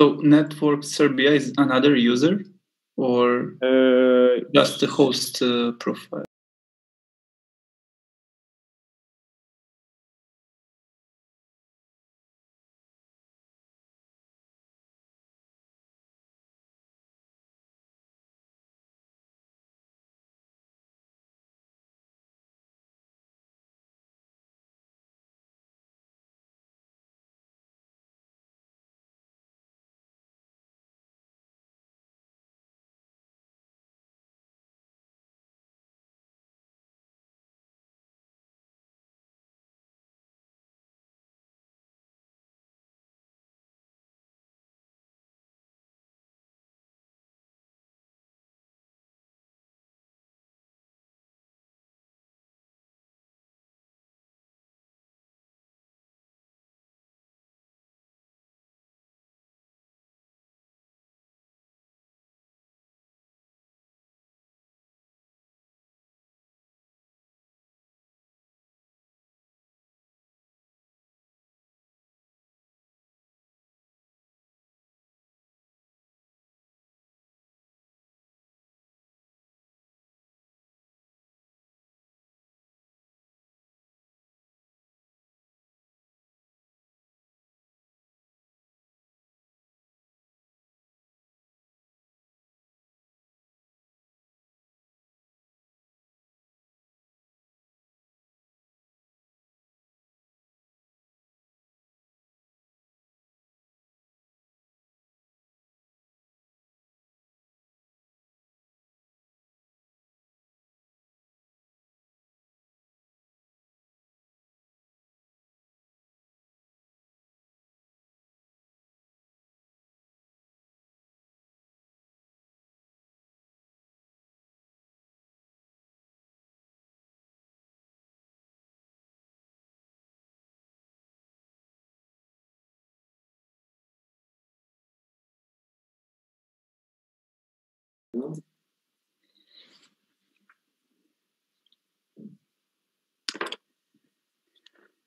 So Network Serbia is another user, or just the host profile?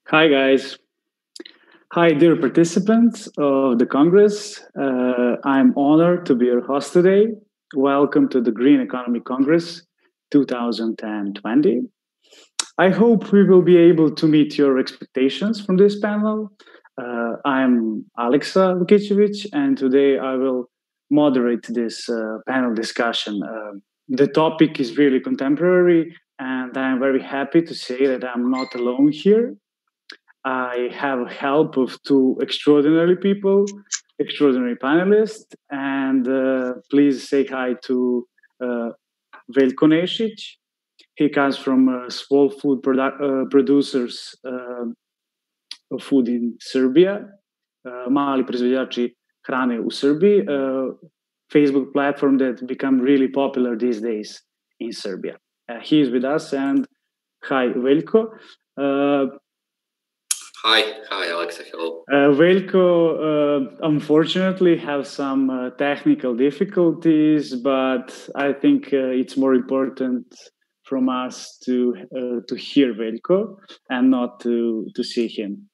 Hi, guys. Hi, dear participants of the Congress. I'm honored to be your host today. Welcome to the Green Economy Congress 2020. I hope we will be able to meet your expectations from this panel. I'm Aleksa Vukicevic, and today I will moderate this panel discussion. The topic is really contemporary, and I'm very happy to say that I'm not alone here. I have help of two extraordinary people, extraordinary panelists, and please say hi to Veljko Nešić. He comes from small food producers of food in Serbia, mali proizvođači hrane u Serbiji, Facebook platform that become really popular these days in Serbia. He is with us, and hi, Veljko. Hi, Aleksa. Hello. Veljko unfortunately have some technical difficulties, but I think it's more important from us to hear Veljko and not to see him.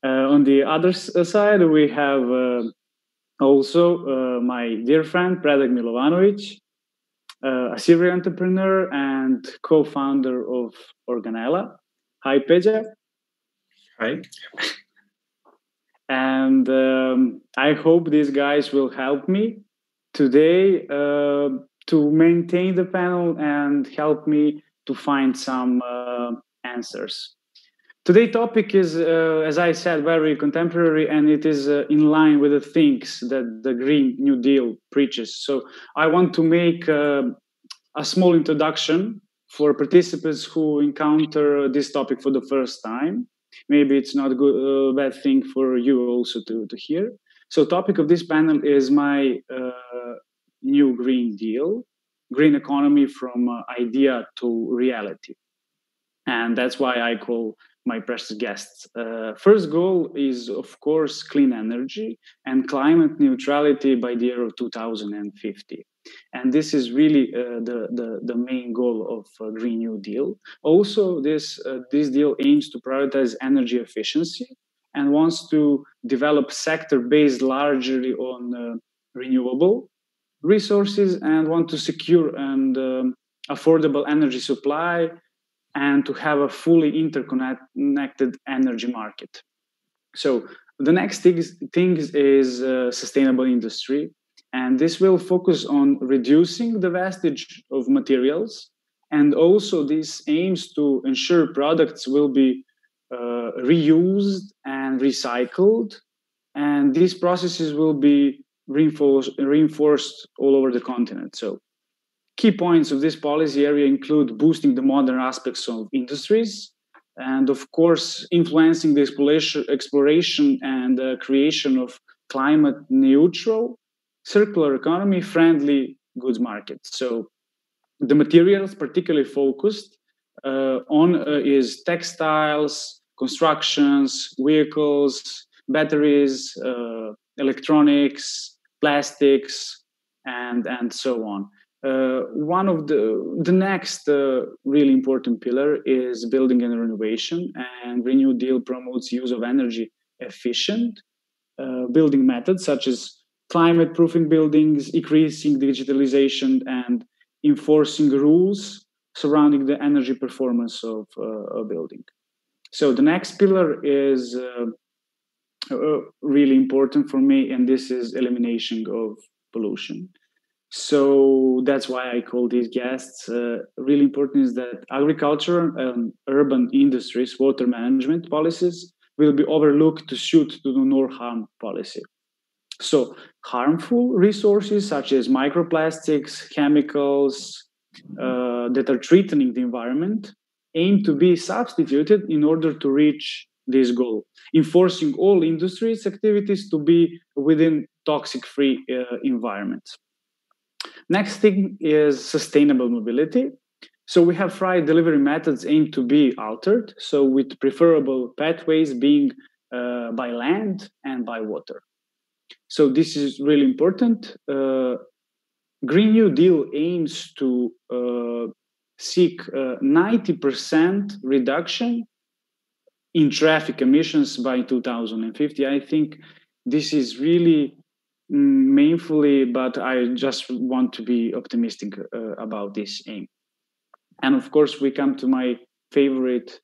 On the other side, we have also my dear friend Predrag Milovanovic, a serial entrepreneur and co-founder of Organella. Hi, Peja. Hi. And I hope these guys will help me today to maintain the panel and help me to find some answers. Today's topic is, as I said, very contemporary, and it is in line with the things that the Green New Deal preaches. So I want to make a small introduction for participants who encounter this topic for the first time. Maybe it's not a bad thing for you also to hear. So topic of this panel is my new Green Deal, green economy from idea to reality. And that's why I call my precious guests. First goal is, of course, clean energy and climate neutrality by the year of 2050. And this is really the main goal of Green New Deal. Also, this deal aims to prioritize energy efficiency and wants to develop sector based largely on renewable resources and want to secure and affordable energy supply and to have a fully interconnected energy market. So the next thing is sustainable industry, and this will focus on reducing the wastage of materials, and also this aims to ensure products will be reused and recycled, and these processes will be reinforced all over the continent. So key points of this policy area include boosting the modern aspects of industries, and of course influencing the exploration and creation of climate neutral, circular economy friendly goods markets. So the materials particularly focused on is textiles, constructions, vehicles, batteries, electronics, plastics, and so on. One of the next really important pillar is building and renovation, and Green New Deal promotes use of energy efficient building methods such as climate proofing buildings, increasing digitalization, and enforcing rules surrounding the energy performance of a building. So the next pillar is really important for me, and this is elimination of pollution. So that's why I call these guests. Really important is that agriculture and urban industries, water management policies will be overlooked to suit to the no harm policy. So harmful resources such as microplastics, chemicals that are threatening the environment aim to be substituted in order to reach this goal, enforcing all industries' activities to be within toxic-free environments. Next thing is sustainable mobility. So we have freight delivery methods aimed to be altered, so with preferable pathways being by land and by water. So this is really important. Green New Deal aims to seek 90% reduction in traffic emissions by 2050. I think this is really meaningfully, but I just want to be optimistic about this aim. And of course, we come to my favorite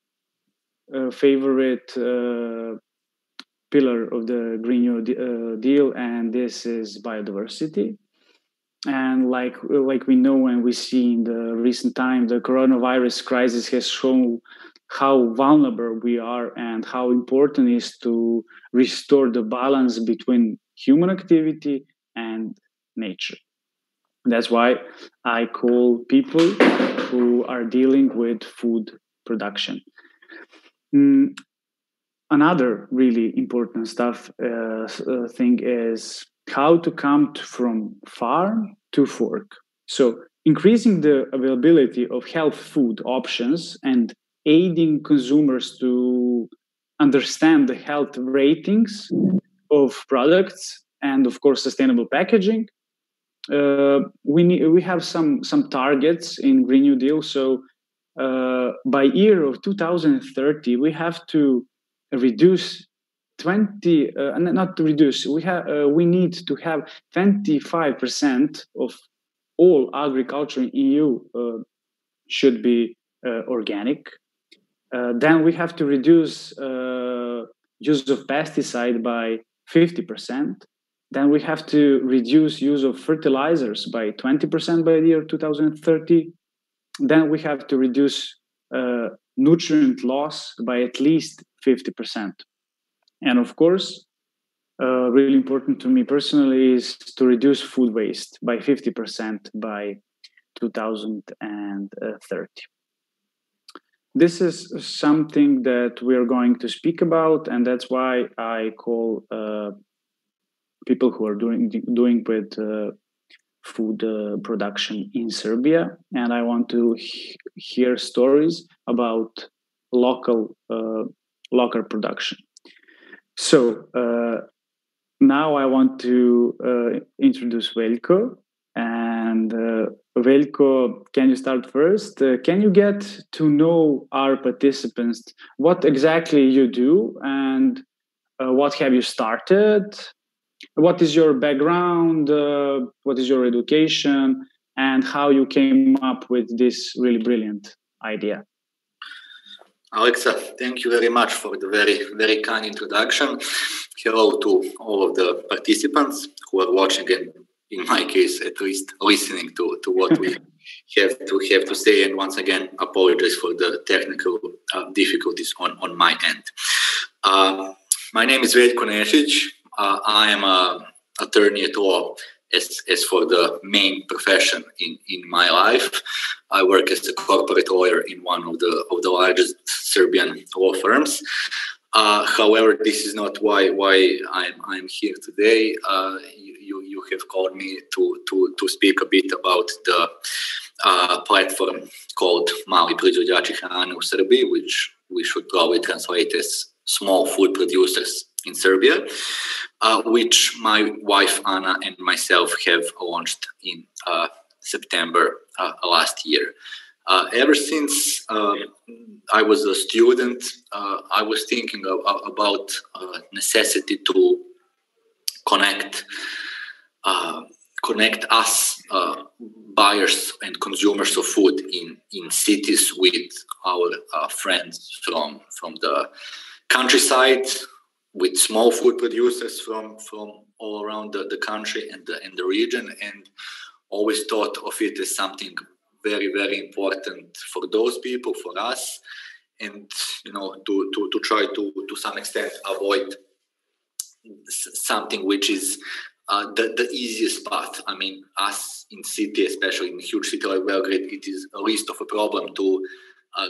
pillar of the Green New Deal, and this is biodiversity. And like we know and we see in the recent time, the coronavirus crisis has shown how vulnerable we are and how important it is to restore the balance between human activity and nature. That's why I call people who are dealing with food production. Another really important thing is how to come from farm to fork. So increasing the availability of health food options and aiding consumers to understand the health ratings of products and of course sustainable packaging. We have some targets in Green New Deal. So by year of 2030, we have to reduce we need to have 25% of all agriculture in EU should be organic. Then we have to reduce use of pesticide by 50%. Then we have to reduce use of fertilizers by 20% by the year 2030. Then we have to reduce nutrient loss by at least 50%. And of course, really important to me personally is to reduce food waste by 50% by 2030. This is something that we are going to speak about, and that's why I call people who are doing with food production in Serbia, and I want to hear stories about local production. So now I want to introduce Veljko. And Veljko, can you start first? Can you get to know our participants, what exactly you do, and What have you started? What is your background? What is your education? And how you came up with this really brilliant idea? Alexa, thank you very much for the very, very kind introduction. Hello to all of the participants who are watching and, in my case, at least listening to what we have to say. And once again, apologize for the technical difficulties on my end. My name is Veljko Nešić. I am an attorney at law as for the main profession in my life. I work as a corporate lawyer in one of the largest Serbian law firms. However, this is not why I'm here today. You have called me to speak a bit about the platform called Mali proizvođači hrane u Serbiji, which we should probably translate as small food producers in Serbia, which my wife Anna and myself have launched in September last year. Ever since I was a student, I was thinking about necessity to connect us buyers and consumers of food in cities with our friends from the countryside, with small food producers from all around the country and the region, and always thought of it as something very, very important for those people, for us, and to try to some extent avoid something which is the easiest path. I mean, us in city, especially in a huge city like Belgrade, it is a least of a problem to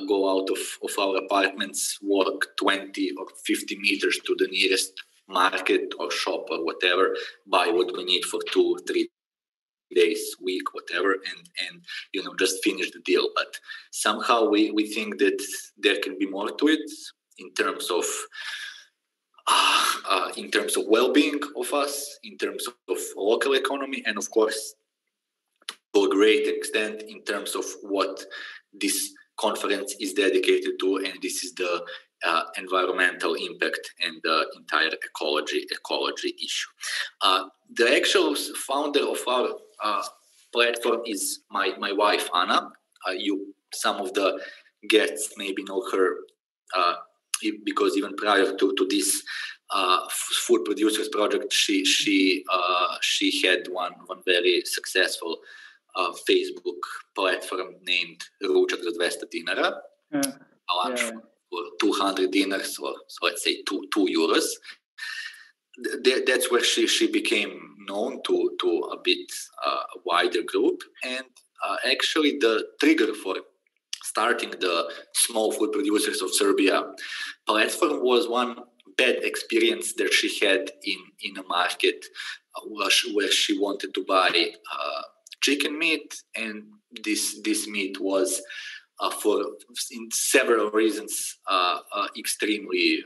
go out of our apartments, walk 20 or 50 meters to the nearest market or shop or whatever, buy what we need for 2-3 days, week, whatever, and just finish the deal. But somehow we think that there can be more to it in terms of well-being of us, in terms of local economy, and of course, to a great extent, in terms of what this conference is dedicated to, and this is the environmental impact and the entire ecology issue. The actual founder of our platform is my wife Anna. Some of the guests maybe know her because even prior to this food producers project, she had one very successful Facebook platform named Ručak za 200 dinara, lunch for 200 dinars, or so let's say 2 euros. That's where she became known to a bit wider group. And actually the trigger for starting the Small Food Producers of Serbia platform was one bad experience that she had in a market where she wanted to buy chicken meat, and this meat was in several reasons extremely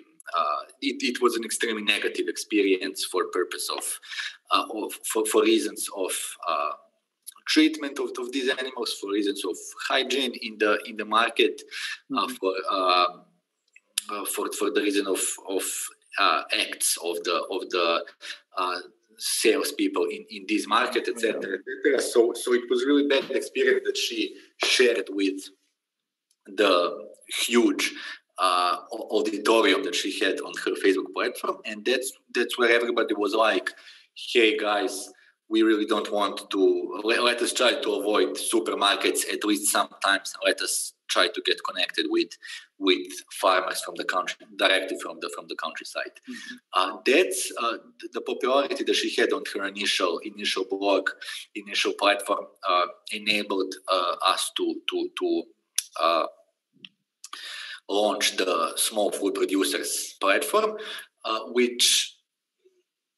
it was an extremely negative experience for purpose for reasons of treatment of these animals, for reasons of hygiene in the market, for the reason of acts of the salespeople in this market, etc. So it was really bad experience that she shared with the huge auditorium that she had on her Facebook platform, and that's where everybody was like, "Hey guys, we really don't want to. Let us try to avoid supermarkets at least sometimes. Let us try to get connected with farmers from the country, directly from the countryside." Mm-hmm. That's the popularity that she had on her initial blog, initial platform enabled us to launch the Small Food Producers platform, which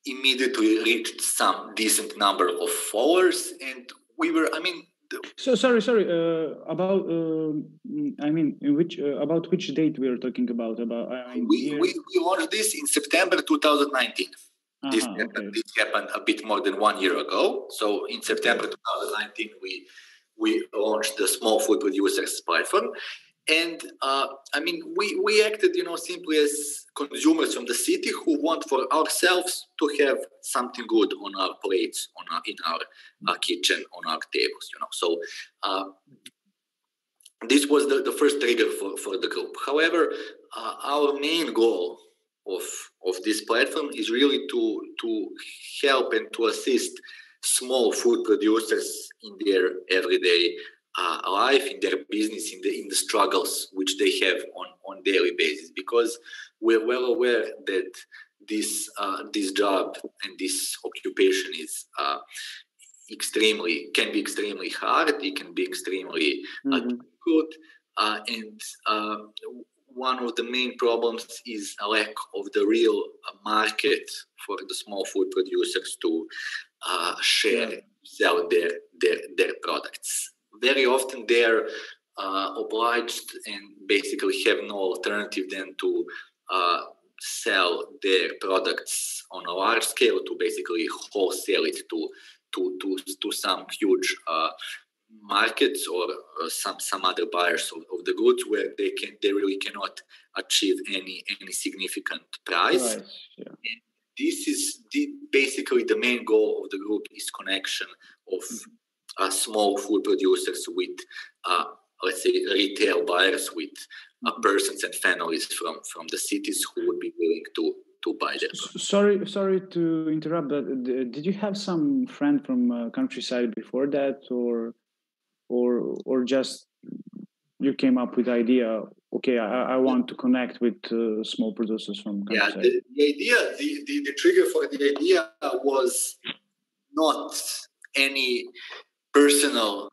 immediately reached some decent number of followers, and we were, So sorry. About about which date we are talking about? We launched this in September 2019. This happened a bit more than 1 year ago. So in September 2019, we launched the Small Food Producers platform, And we acted, simply as consumers from the city who want for ourselves to have something good on our plates, in our kitchen, on our tables, So this was the first trigger for the group. However, our main goal of this platform is really to help and to assist small food producers in their everyday life, in their business, in the struggles which they have on daily basis, because we're well aware that this job and this occupation is can be extremely hard. It can be extremely difficult, and one of the main problems is a lack of the real market for the small food producers to sell their products. Very often they're obliged and basically have no alternative than to sell their products on a large scale, to basically wholesale it to some huge markets or some other buyers of the goods, where they really cannot achieve any significant price. Right. Yeah. And this is basically the main goal of the group, is connection of small food producers with, let's say, retail buyers, with persons and families from the cities who would be willing to buy their products. Sorry to interrupt, but did you have some friend from countryside before that, or just you came up with the idea? Okay, I want to connect with small producers from countryside. Yeah, the idea, the trigger for the idea was not any personal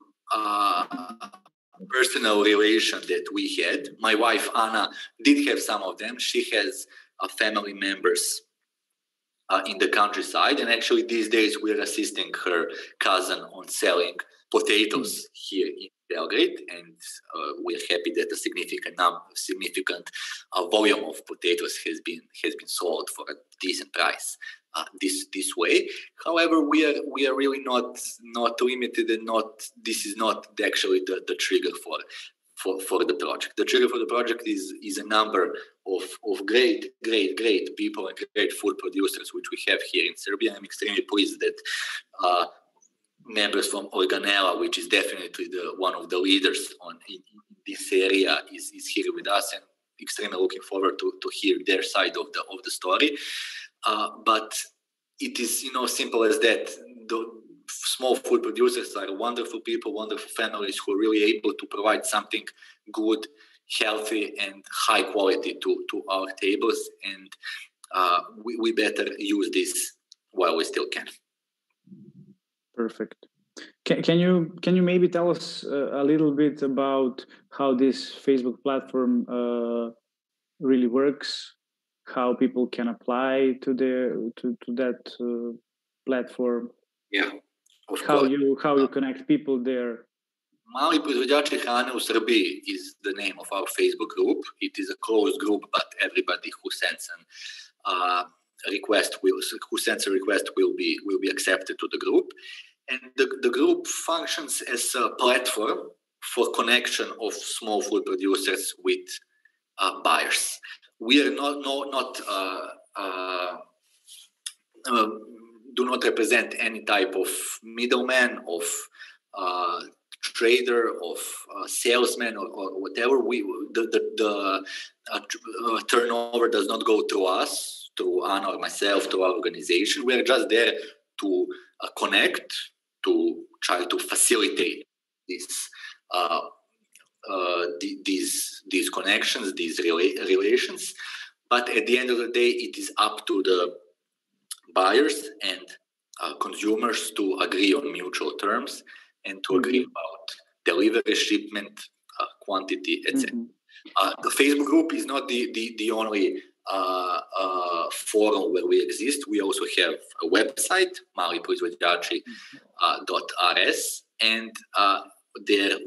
relation that we had. My wife Anna did have some of them. She has family members in the countryside, and actually these days we're assisting her cousin on selling potatoes here in Belgrade, and we're happy that a significant volume of potatoes has been sold for a decent price this way. However, we are really not limited, and this is not actually the trigger for the project. The trigger for the project is a number of great people and great food producers which we have here in Serbia. I'm extremely pleased that members from Organela, which is definitely one of the leaders in this area, is here with us, and extremely looking forward to hear their side of the story. But it is, simple as that. The small food producers are wonderful people, wonderful families who are really able to provide something good, healthy, and high quality to our tables, and we better use this while we still can. Perfect. Can you maybe tell us a little bit about how this Facebook platform really works? How people can apply to that platform? Yeah. How you connect people there? Mali proizvođači hrane u Srbiji is the name of our Facebook group. It is a closed group, but everybody who sends a request will be accepted to the group. And the group functions as a platform for connection of small food producers with buyers. We are do not represent any type of middleman, of trader, of salesman, or whatever. The turnover does not go through us, through Anna or myself, to our organization. We are just there to connect, to try to facilitate these connections, these relations. But at the end of the day, it is up to the buyers and consumers to agree on mutual terms and to agree about delivery, shipment, quantity, etc. The Facebook group is not the only forum where we exist. We also have a website, maliproizvođači.rs, and there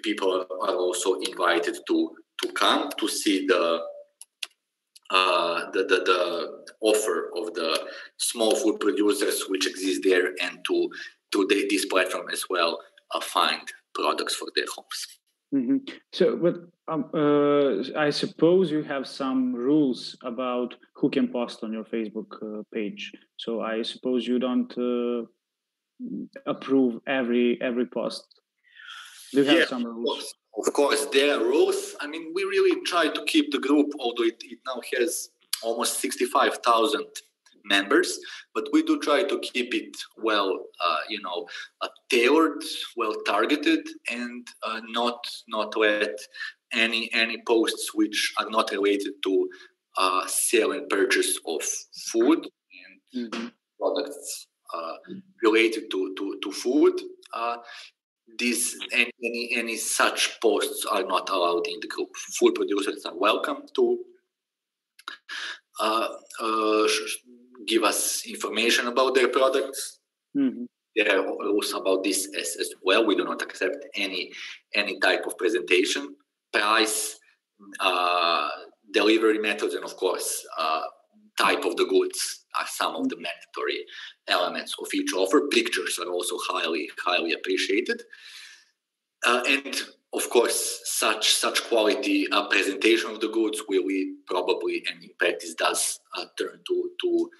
people are also invited to come to see the offer of the small food producers which exist there, and to this platform as well find products for their homes. Mm-hmm. So, but I suppose you have some rules about who can post on your Facebook page. So I suppose you don't approve every post. Do you have some rules? Of course, there are rules. I mean, we really try to keep the group, although it now has almost 65,000 members, but we do try to keep it well, tailored, well targeted, and not let any posts which are not related to sale and purchase of food and products related to food. Any such posts are not allowed in the group. Food producers are welcome to give us information about their products. Mm-hmm. There are rules about this as well. We do not accept any type of presentation, price, delivery methods, and of course, type of the goods are some of the mandatory elements of each offer. Pictures are also highly appreciated, and of course, such quality presentation of the goods will probably, and in practice does turn to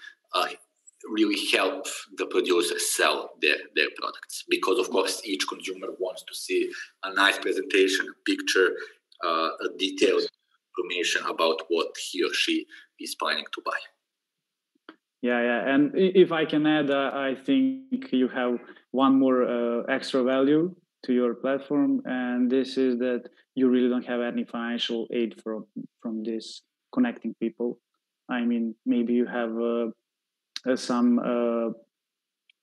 really help the producers sell their products, because of course each consumer wants to see a nice presentation, a picture, a detailed information about what he or she is planning to buy. Yeah, and if I can add, I think you have one more extra value to your platform, and this is that you really don't have any financial aid from this connecting people. I mean, maybe you have some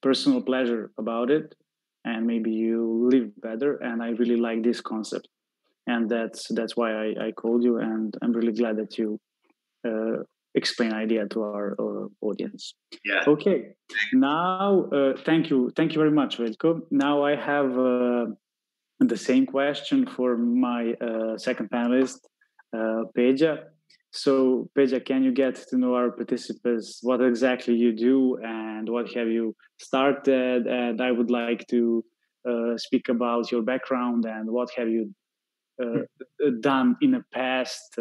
personal pleasure about it, and maybe you live better. And I really like this concept, and that's why I called you, and I'm really glad that you explain idea to our audience. Yeah. Okay. Now, thank you very much, Veljko. Now I have the same question for my second panelist, Peja. So, Peja, can you get to know our participants what exactly you do and what have you started? And I would like to speak about your background and what have you done in the past.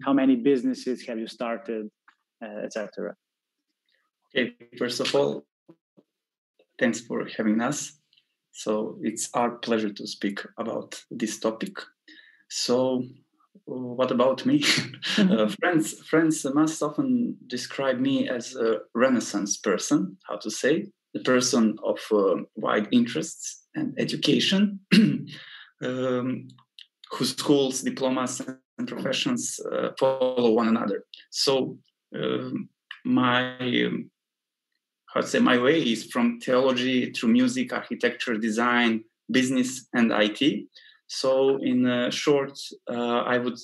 How many businesses have you started, etc.? Okay, first of all, thanks for having us. So it's our pleasure to speak about this topic. So what about me? Friends must often describe me as a Renaissance person, how to say, the person of wide interests and education, whose schools, diplomas, and professions follow one another. So my way is from theology through music, architecture, design, business, and IT. So in short, I would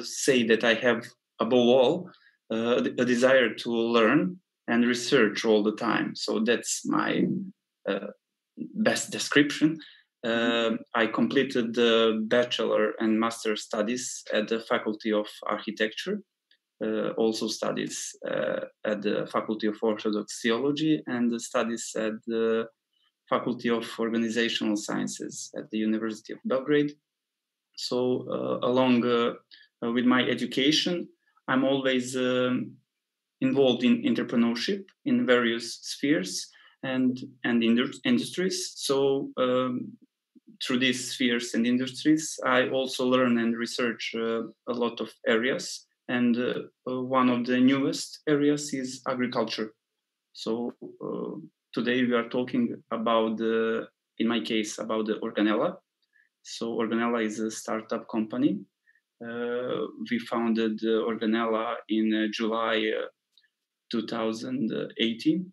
say that I have, above all, a desire to learn and research all the time. So that's my best description. I completed the bachelor and master studies at the Faculty of Architecture, also studies at the Faculty of Orthodox Theology, and the studies at the Faculty of Organizational Sciences at the University of Belgrade. So along with my education, I'm always involved in entrepreneurship in various spheres and industries. So through these spheres and industries, I also learn and research a lot of areas. And one of the newest areas is agriculture. So today we are talking about in my case, about the Organella. So Organella is a startup company. We founded Organella in July 2018.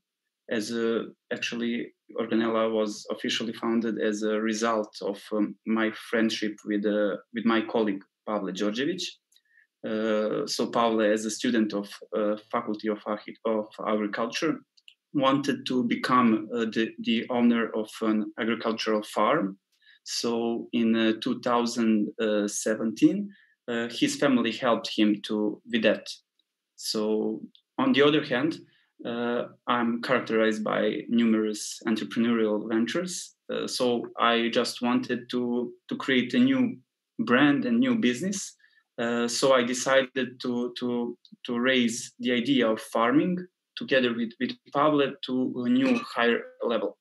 Actually, Organella was officially founded as a result of my friendship with my colleague Pavle Đorđević. So Pavle, as a student of Faculty of Agriculture, wanted to become the owner of an agricultural farm. So in 2017, his family helped him with that. So on the other hand, I'm characterized by numerous entrepreneurial ventures. So I just wanted to create a new brand and new business. So I decided to raise the idea of farming together with Pavle to a new higher level.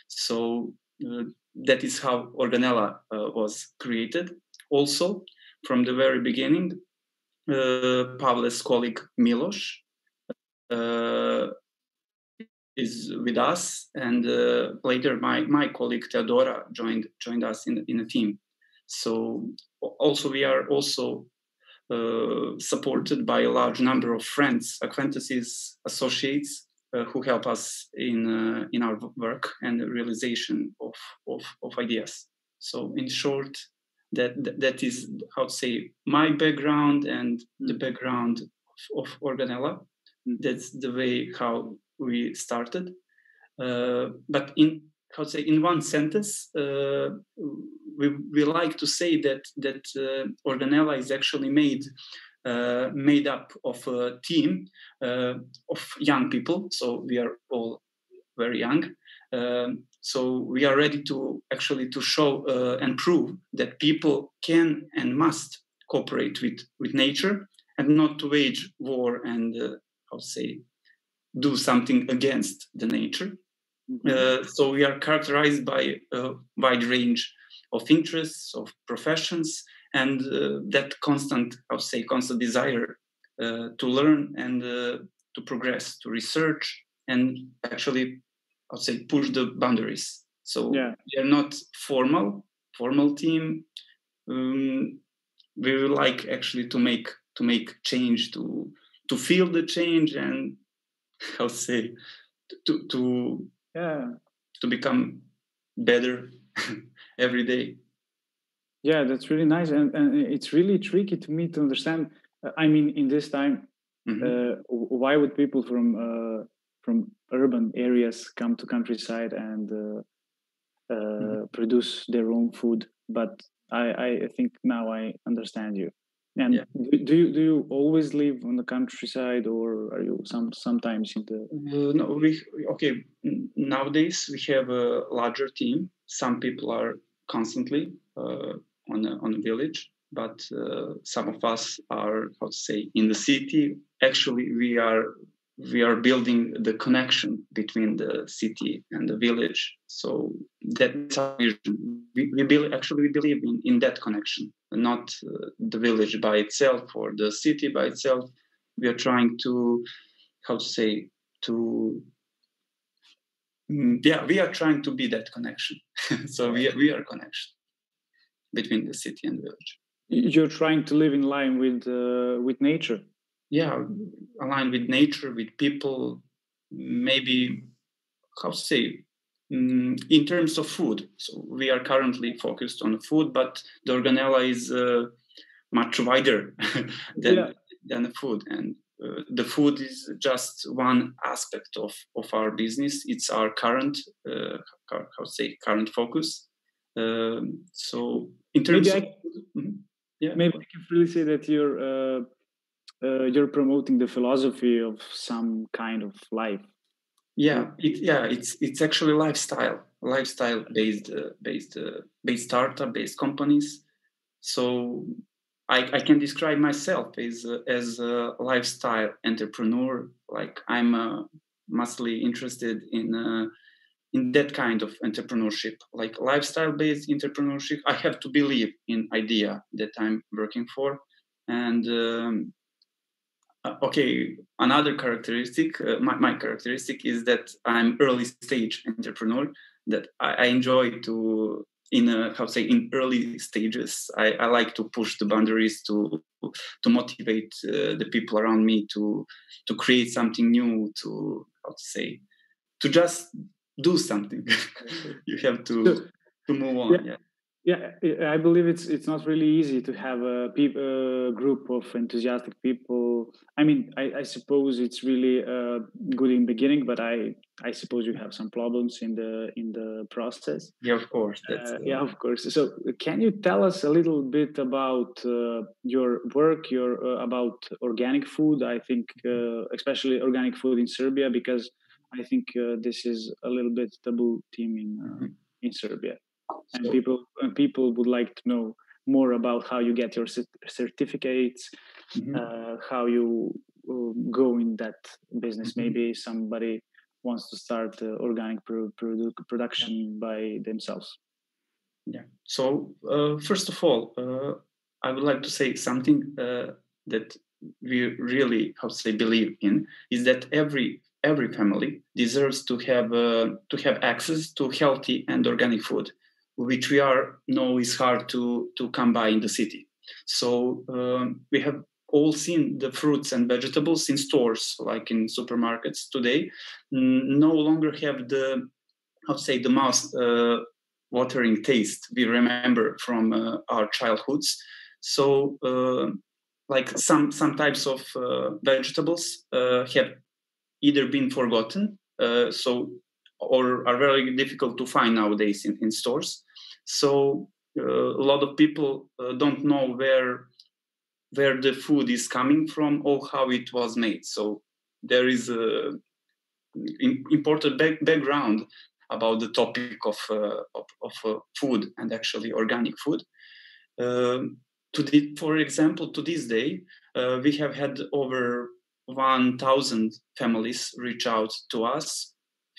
So that is how Organella was created. Also, from the very beginning, Pavle's colleague Milos is with us, and later my colleague Teodora joined us in a team. So also we are also supported by a large number of friends, acquaintances, associates who help us in our work and the realization of ideas. So in short, that is how to say my background and the background of Organella. That's the way how we started. But in how to say in one sentence, we like to say that Organella is actually made up of a team of young people. So we are all very young. So we are ready to actually to show and prove that people can and must cooperate with nature and not to wage war and how to say do something against the nature. So we are characterized by a wide range of interests, of professions, and that constant desire to learn and to progress, to research, and actually, push the boundaries. So we are not formal team. We would like actually to make change, to feel the change, and to become better every day. Yeah, that's really nice, and it's really tricky to me to understand. I mean, in this time, why would people from urban areas come to countryside and produce their own food? But I think now I understand you. And do you always live on the countryside, or are you sometimes in the? No, nowadays we have a larger team. Some people are constantly on a village, but some of us are in the city. Actually, we are building the connection between the city and the village. So that's our vision. We believe in that connection, not the village by itself or the city by itself. We are trying to we are trying to be that connection. So we are connection between the city and the village. You're trying to live in line with nature. Yeah, aligned with nature, with people. Maybe in terms of food. So we are currently focused on food, but the Organella is much wider than the food, and the food is just one aspect of our business. It's our current current focus. So in terms maybe I can really say that you're promoting the philosophy of some kind of life. It's actually lifestyle based startup based companies. So I can describe myself as a lifestyle entrepreneur. Like I'm mostly interested in that kind of entrepreneurship, like lifestyle based entrepreneurship. I have to believe in idea that I'm working for, and another characteristic, my characteristic is that I'm early stage entrepreneur. That I enjoy to in early stages. I like to push the boundaries to motivate the people around me to create something new. To just do something. You have to move on. Yeah, I believe it's not really easy to have a group of enthusiastic people. I mean, I suppose it's really good in the beginning, but I suppose you have some problems in the process. Yeah, of course. Of course. So, can you tell us a little bit about your work, about organic food? I think, especially organic food in Serbia, because I think this is a little bit taboo theme in Serbia. And people would like to know more about how you get your certificates, how you go in that business. Maybe somebody wants to start organic production by themselves. Yeah. So first of all, I would like to say something that we really, believe in, is that every family deserves to have access to healthy and organic food, which we know is hard to come by in the city. So we have all seen the fruits and vegetables in stores, like in supermarkets today, no longer have the mouth watering taste we remember from our childhoods. So like some types of vegetables have either been forgotten, or are very difficult to find nowadays in stores. So a lot of people don't know where the food is coming from or how it was made. So there is a important background about the topic of food, and actually organic food. For example, to this day, we have had over 1,000 families reach out to us,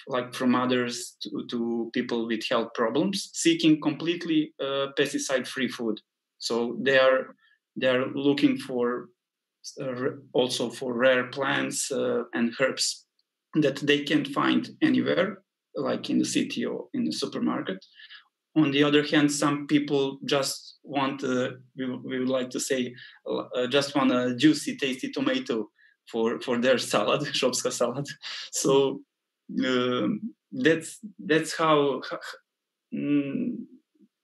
like from others to people with health problems, seeking completely pesticide-free food. So they are looking for also for rare plants and herbs that they can't find anywhere, like in the city or in the supermarket. On the other hand, some people just want, we would like to say, just want a juicy, tasty tomato for their salad, shopska salad. So that's how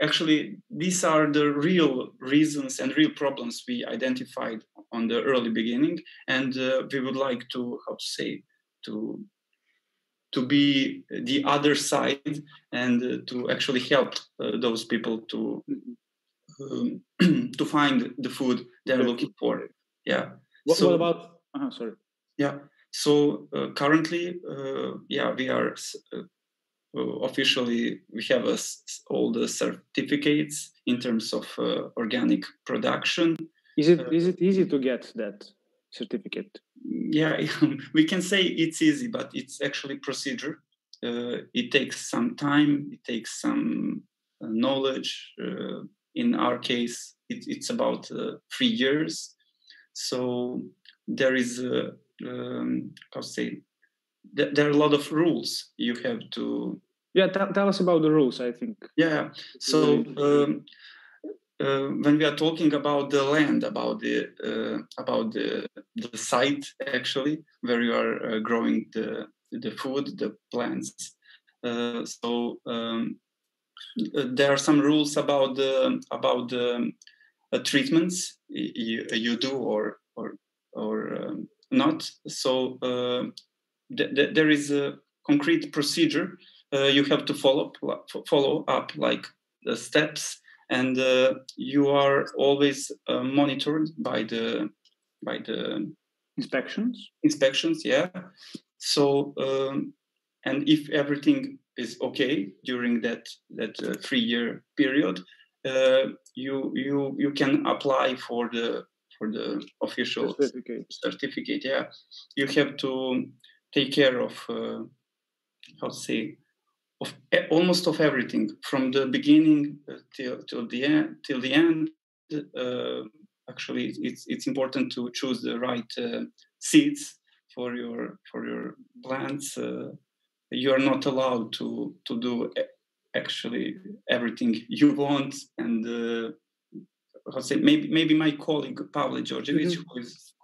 actually these are the real reasons and real problems we identified on the early beginning, and we would like to to be the other side, and to actually help those people to to find the food they're looking for. Yeah. What about? Sorry. Yeah. So currently, we are officially, we have all the certificates in terms of organic production. Is it easy to get that certificate? Yeah, we can say it's easy, but it's actually procedure. It takes some time. It takes some knowledge. In our case, it's about 3 years. So there is there are a lot of rules you have to. Yeah, tell us about the rules. I think. Yeah. So. When we are talking about the land, about the site actually where you are growing the food, the plants, so there are some rules about the treatments you do or not. So there is a concrete procedure you have to follow up, like the steps. And you are always monitored by the inspections. Yeah. So and if everything is okay during that 3-year period, you can apply for the official certificate. Yeah, you have to take care of of almost of everything from the beginning till the end. Actually, it's important to choose the right seeds for your plants. You are not allowed to do actually everything you want, and maybe my colleague Pavle Georgievich,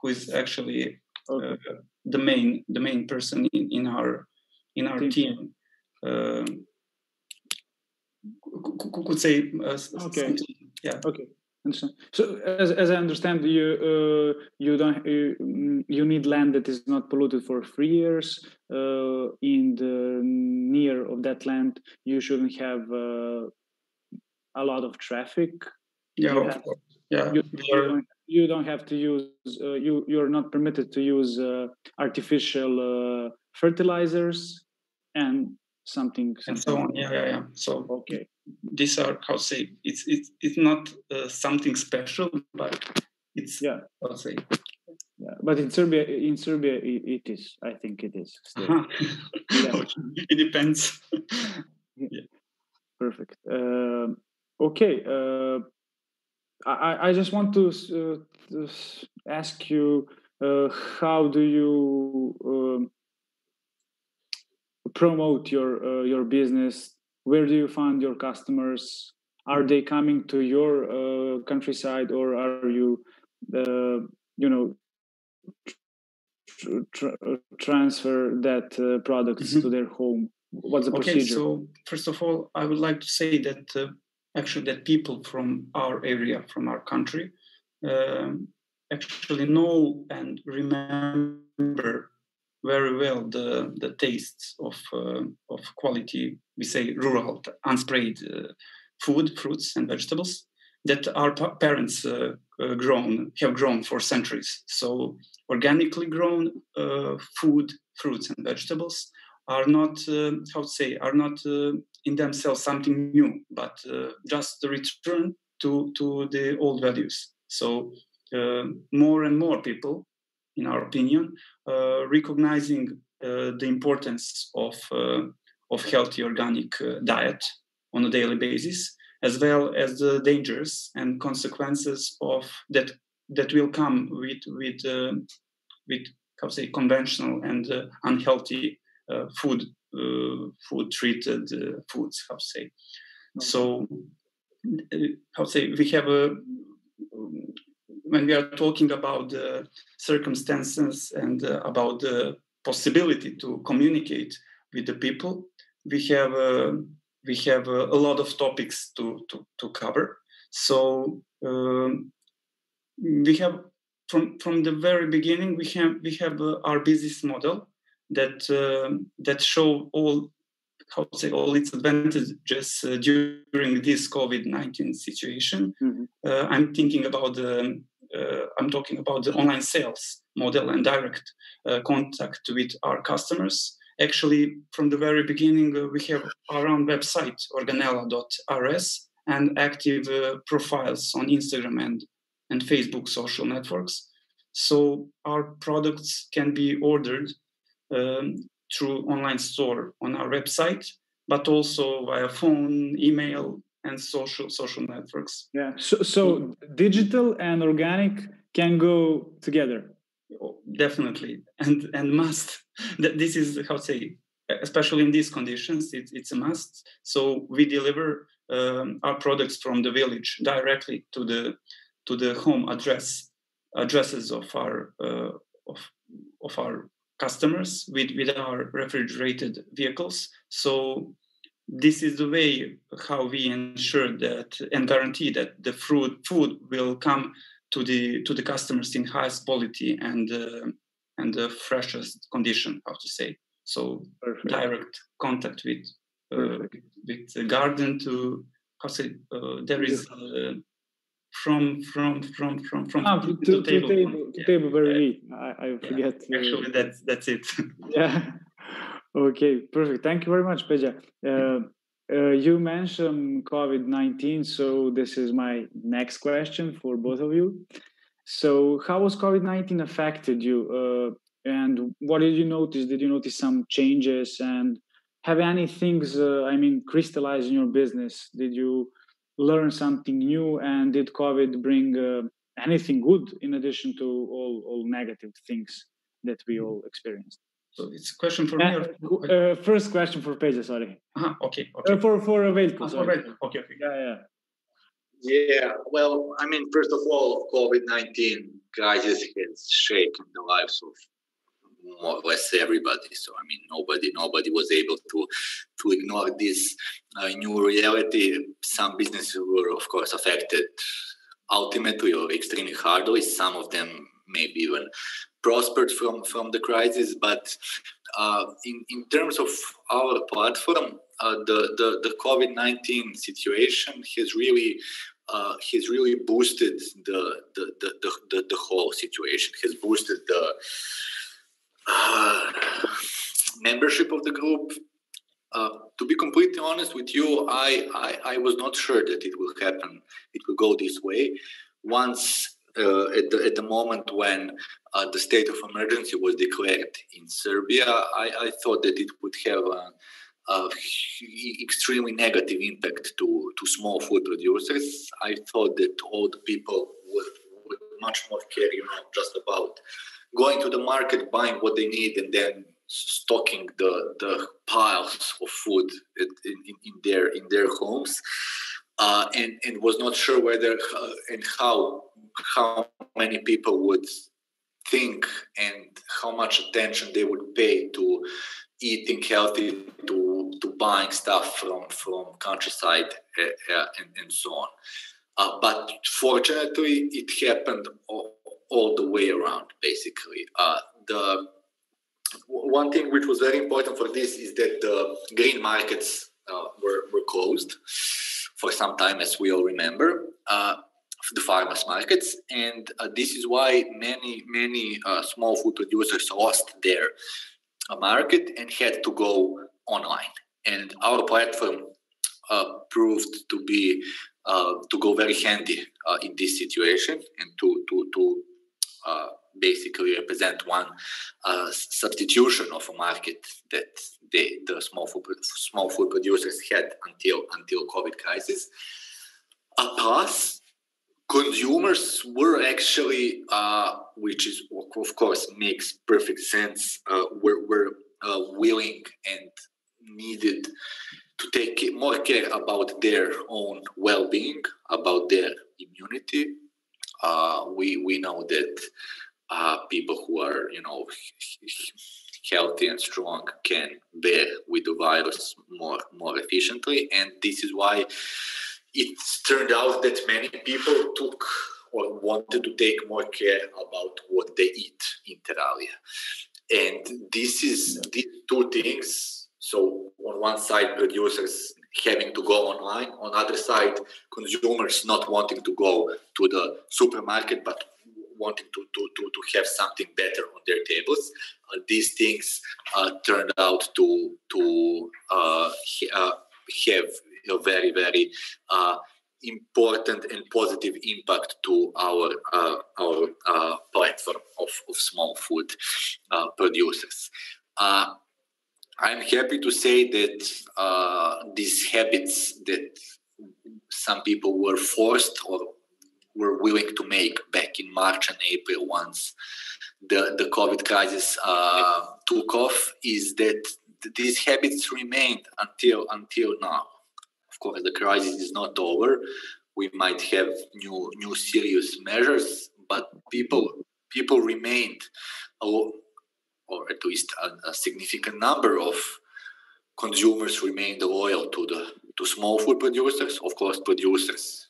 who is actually the main person in our team. Could say okay. Yeah. Okay. Understand. So, as I understand, you need land that is not polluted for 3 years. In the near of that land, you shouldn't have a lot of traffic. Yeah. You don't have to use. You're not permitted to use artificial fertilizers, and something. And so on. Yeah. So okay, these are, how to say, it's not something special, but it's how to say. Yeah, but in Serbia, it is. I think it is. Uh-huh. It depends. Yeah. Perfect. Okay. I just want to ask you, how do you promote your business? Where do you find your customers? Are they coming to your countryside, or are you, transfer that products to their home? What's the procedure? Okay, so first of all, I would like to say that actually that people from our area, from our country, actually know and remember very well the tastes of quality, we say rural, unsprayed food, fruits and vegetables that our parents have grown for centuries. So organically grown food, fruits and vegetables are not, in themselves something new, but just the return to the old values. So more and more people, in our opinion, recognizing the importance of healthy organic diet on a daily basis, as well as the dangers and consequences of that will come with how to say conventional and unhealthy food treated foods. How to say? Okay. So how to say, we have when we are talking about the circumstances and about the possibility to communicate with the people, we have a lot of topics to cover. So we have from the very beginning we have our business model that show all, how to say, all its advantages during this COVID-19 situation. I'm talking about the online sales model and direct contact with our customers. Actually, from the very beginning, we have our own website, organella.rs, and active profiles on Instagram and Facebook social networks. So our products can be ordered through online store on our website, but also via phone, email, and social networks. Yeah. So digital and organic can go together. Definitely, and must. This is, how to say, especially in these conditions, it's a must. So we deliver our products from the village directly to the home addresses of our customers with our refrigerated vehicles. So this is the way how we ensure that and guarantee that the food will come to the customers in highest quality and the freshest condition, how to say. So perfect. Direct contact with the garden to, how to say, there is from to table very I forget. Actually, that's it. Yeah. Okay, perfect. Thank you very much, Peja. You mentioned COVID-19, so this is my next question for both of you. So how has COVID-19 affected you? And what did you notice? Did you notice some changes? And have any things, crystallize in your business? Did you learn something new? And did COVID bring anything good in addition to all negative things that we all experienced? So it's a question for me? Or... first question for Peja, sorry. Okay. For Veljko, sorry. Okay. Yeah, well, first of all, COVID-19 crisis has shaken the lives of more or less everybody. So, nobody was able to ignore this new reality. Some businesses were, of course, affected ultimately or extremely hardly. Some of them maybe even prospered from the crisis. But in terms of our platform, the COVID-19 situation has really boosted the whole situation. Has boosted the membership of the group. To be completely honest with you, I was not sure that it will happen. It will go this way. Once at the moment when the state of emergency was declared in Serbia, I thought that it would have an extremely negative impact to small food producers. I thought that all the people would much more care, just about going to the market, buying what they need, and then stocking the piles of food in their homes, and was not sure whether and how many people would think and how much attention they would pay to eating healthy, to buying stuff from countryside, and so on. But fortunately, it happened all the way around, basically. The one thing which was very important for this is that the green markets were closed for some time, as we all remember, the farmers markets, and this is why many small food producers lost their market and had to go online. And our platform proved to be to go very handy in this situation, and to basically represent one substitution of a market that the small food producers had until COVID crisis. Plus, consumers were actually, which is of course makes perfect sense, were willing and needed to take more care about their own well-being, about their immunity. We know that people who are, healthy and strong can bear with the virus more efficiently, and this is why it turned out that many people took or wanted to take more care about what they eat inter alia. And these two things. So on one side, producers having to go online. On the other side, consumers not wanting to go to the supermarket, but wanting to have something better on their tables. These things turned out to have a very, very important and positive impact to our platform of small food producers. I'm happy to say that these habits that some people were forced or were willing to make back in March and April once the COVID crisis took off, is that these habits remained until now. Of course, the crisis is not over. We might have new serious measures, but people remained, or at least a significant number of consumers remained loyal to small food producers. Of course, producers,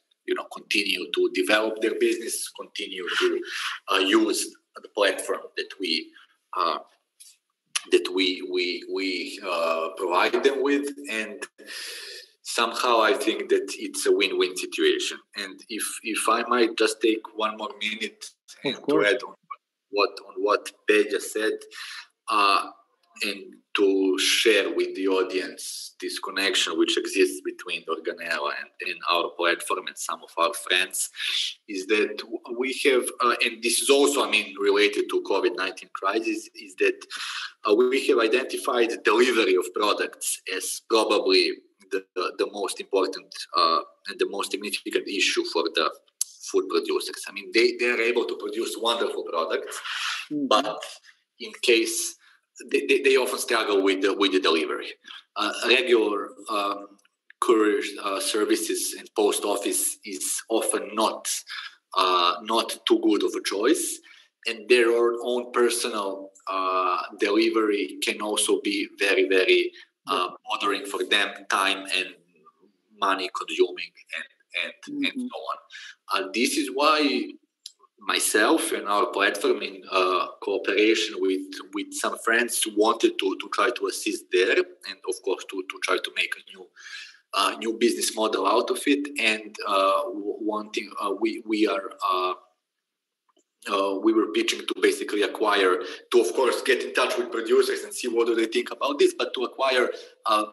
continue to develop their business, continue to use the platform that we provide them with, and somehow I think that it's a win-win situation. And if I might just take one more minute and to add on what Peja said, and to share with the audience this connection which exists between Organella and our platform and some of our friends, is that we have, and this is also, related to COVID-19 crisis, is that we have identified delivery of products as probably the most important and the most significant issue for the food producers. They are able to produce wonderful products, but in case they often struggle with the delivery. Regular courier services and post office is often not too good of a choice, and their own personal delivery can also be very, very bothering for them, time and money consuming, and so on. This is why myself and our platform, in cooperation with some friends, wanted to try to assist there, and of course to try to make a new business model out of it. And we are we were pitching to basically acquire, to of course get in touch with producers and see what do they think about this, but to acquire a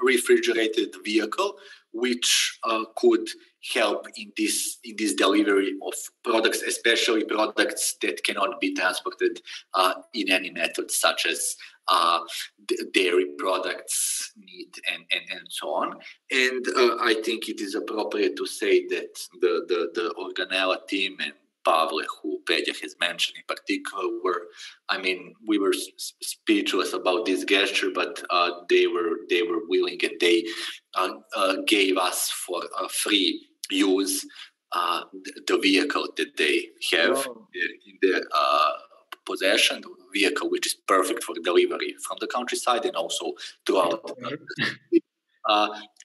refrigerated vehicle which could help in this delivery of products, especially products that cannot be transported in any method, such as dairy products, meat, and so on. And I think it is appropriate to say that the Organella team and Pavle, who Peđa has mentioned in particular, we were speechless about this gesture, but they were willing, and they gave us for free use the vehicle that they have in their possession, the vehicle which is perfect for delivery from the countryside and also throughout.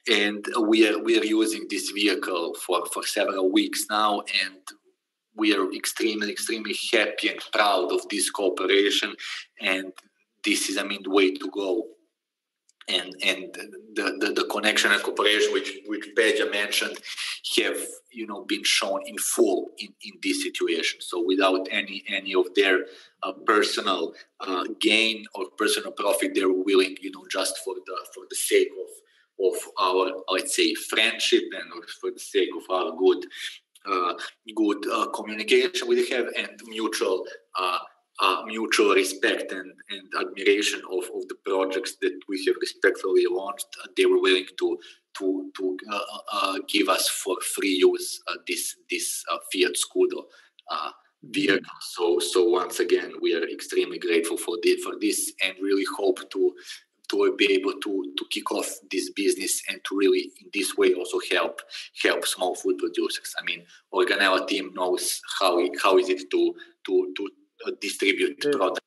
And we are using this vehicle for several weeks now, and we are extremely happy and proud of this cooperation, and this is, the way to go. And the connection and cooperation which Peđa mentioned have been shown in full in this situation. So without any of their personal gain or personal profit, they're willing, just for the sake of our, let's say, friendship, and for the sake of our good communication we have, and mutual respect and admiration of the projects that we have respectfully launched. They were willing to give us for free use this Fiat Scudo vehicle. So once again, we are extremely grateful for this, and really hope to be able to kick off this business, and to really in this way also help small food producers. Organella team knows how is it to distribute products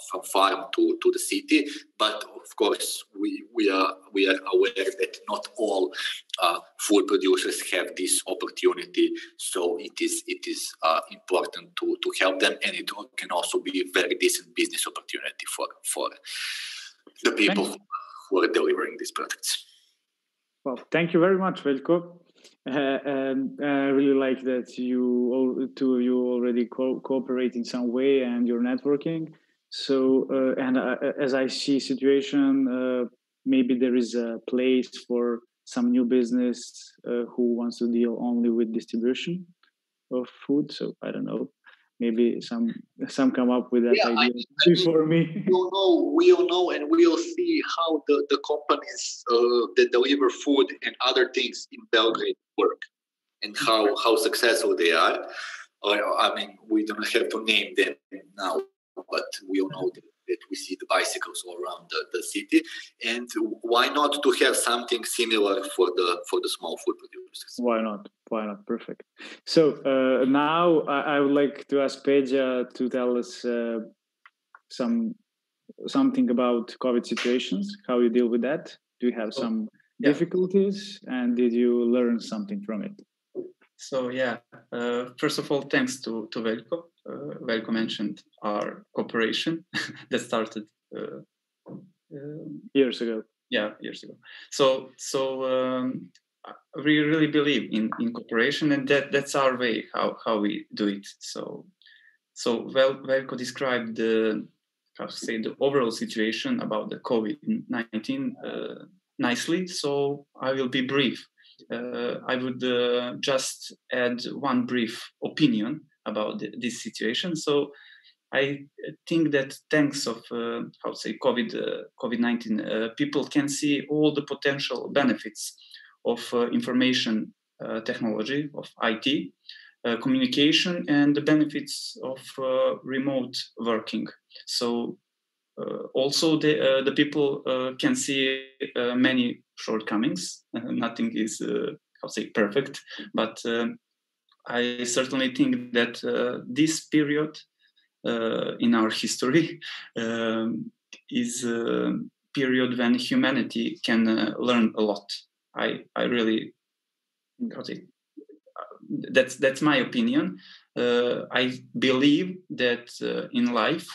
from farm to the city, but of course we are aware that not all food producers have this opportunity. So it is important to help them, and it can also be a very decent business opportunity for the people who are delivering these products. Well, thank you very much, Veljko. And I really like that you already cooperate in some way, and you're networking. So, as I see situation, maybe there is a place for some new business who wants to deal only with distribution of food. So I don't know. Maybe some come up with that idea before me. We'll know, and we'll see how the companies that deliver food and other things in Belgrade work, and how successful they are. We don't have to name them now, but we all know that we see the bicycles all around the city, and why not to have something similar for the small food producers? Why not? Perfect. So now I would like to ask Peđa to tell us something about COVID situations, how you deal with that. Do you have some difficulties, and did you learn something from it? So first of all, thanks to Veljko. Veljko mentioned our cooperation that started years ago. Yeah, years ago. So we really believe in cooperation, and that's our way how we do it. So Veljko described the overall situation about the COVID-19 nicely. So I will be brief. I would just add one brief opinion about this situation. So I think that thanks of COVID-19, people can see all the potential benefits of information technology, of IT, communication, and the benefits of remote working. So also the people can see many shortcomings. Nothing is perfect, but I certainly think that this period in our history is a period when humanity can learn a lot. I really, that's my opinion. I believe that in life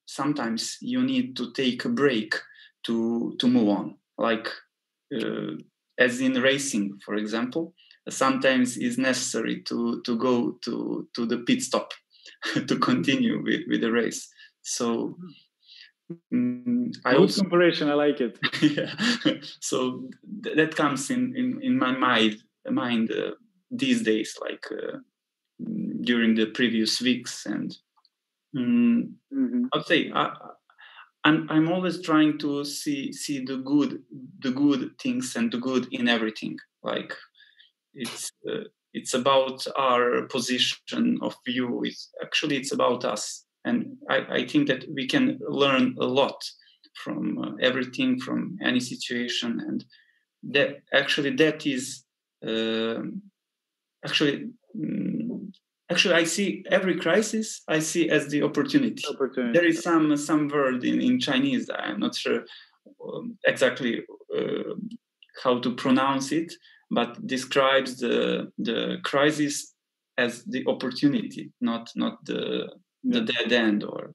sometimes you need to take a break to move on. Like as in racing, for example, sometimes is necessary to go to the pit stop to continue with the race. So good comparison. I like it. Yeah. So that comes in my mind these days, like during the previous weeks, and I'd say I'm always trying to see the good things and the good in everything. Like it's about our position of view. It's about us, and I think that we can learn a lot from everything, from any situation, and that is actually I see every crisis I see as the opportunity. There is some word in Chinese, I'm not sure exactly how to pronounce it, but describes the crisis as the opportunity, not the dead end or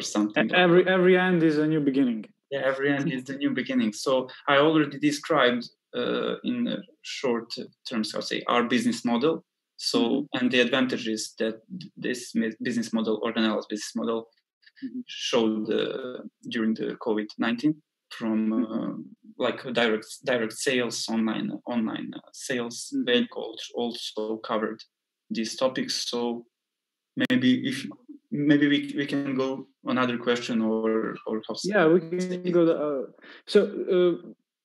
something. Every end is a new beginning. Yeah, every end is the new beginning. So I already described in short terms, I'll say, our business model. So and the advantages that this business model, organelles business model, showed during the COVID-19, from like direct sales, online sales. Vehicle also covered these topics. So maybe we can go another question or how. Yeah, we can go.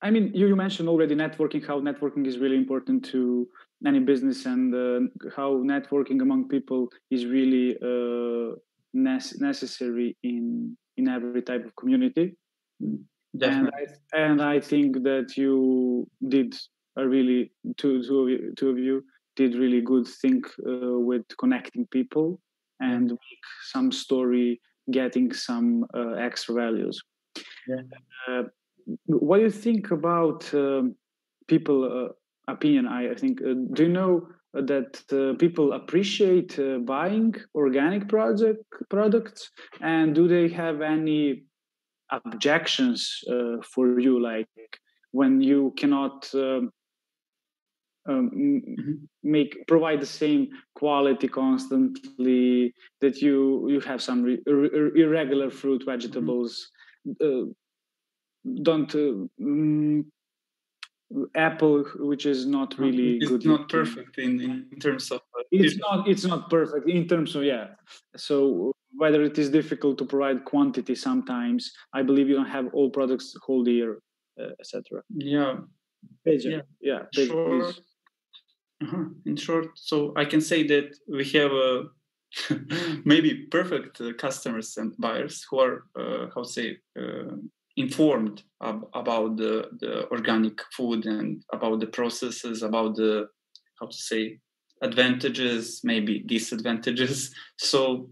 I mean, you mentioned already networking. How networking is really important to any business, and how networking among people is really necessary in every type of community. And I think that you did a really two of you did really good thing with connecting people and make some story getting some extra values. What do you think about people opinion? I think do you know that people appreciate buying organic products, and do they have any objections for you, like when you cannot provide the same quality constantly, that you have some irregular fruit, vegetables, don't apple, which is not really good. It's not perfect in terms of it's not perfect in terms of so whether it is difficult to provide quantity, sometimes I believe you don't have all products the whole year, etc. Sure. In short, so I can say that we have maybe perfect customers and buyers who are informed about the organic food and about the processes, about the advantages, maybe disadvantages. So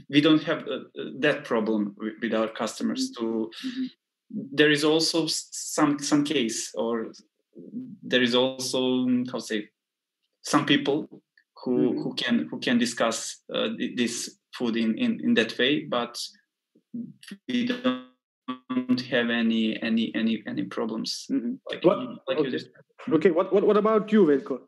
we don't have that problem with our customers. There is also some case, or there is also some people who can discuss this food in that way, but we don't have any problems. What about you, Veljko?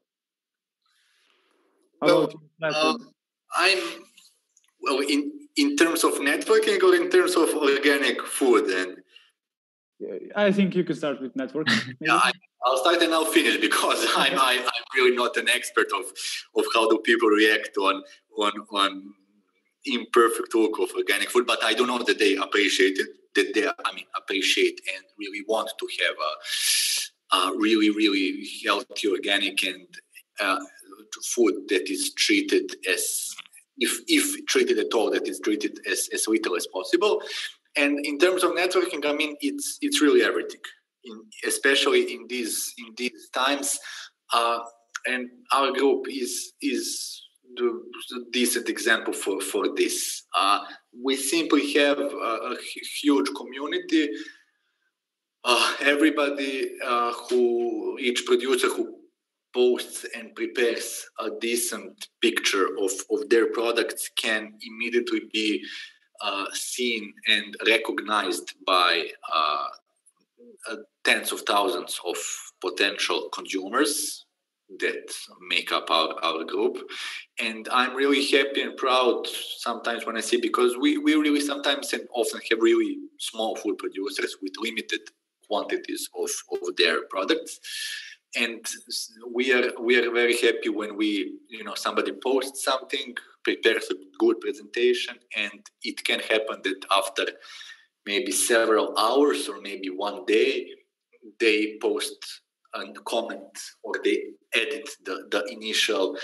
In terms of networking or in terms of organic food? And I think you could start with networking. I'll start and I'll finish, because I'm really not an expert of how do people react on imperfect look of organic food, but I do know that they appreciate it. That they appreciate and really want to have a really, really healthy organic and food that is treated as, if treated at all, that is treated as little as possible. And in terms of networking, it's really everything, especially in these times. And our group is the decent example for this. We simply have a huge community. Everybody each producer who posts and prepares a decent picture of their products can immediately be seen and recognized by tens of thousands of potential consumers that make up our group. And I'm really happy and proud sometimes when I see, because we really sometimes and often have really small food producers with limited quantities of their products. And we are very happy when somebody posts something, prepares a good presentation, and it can happen that after maybe several hours or maybe one day, they post a comment or they edit the initial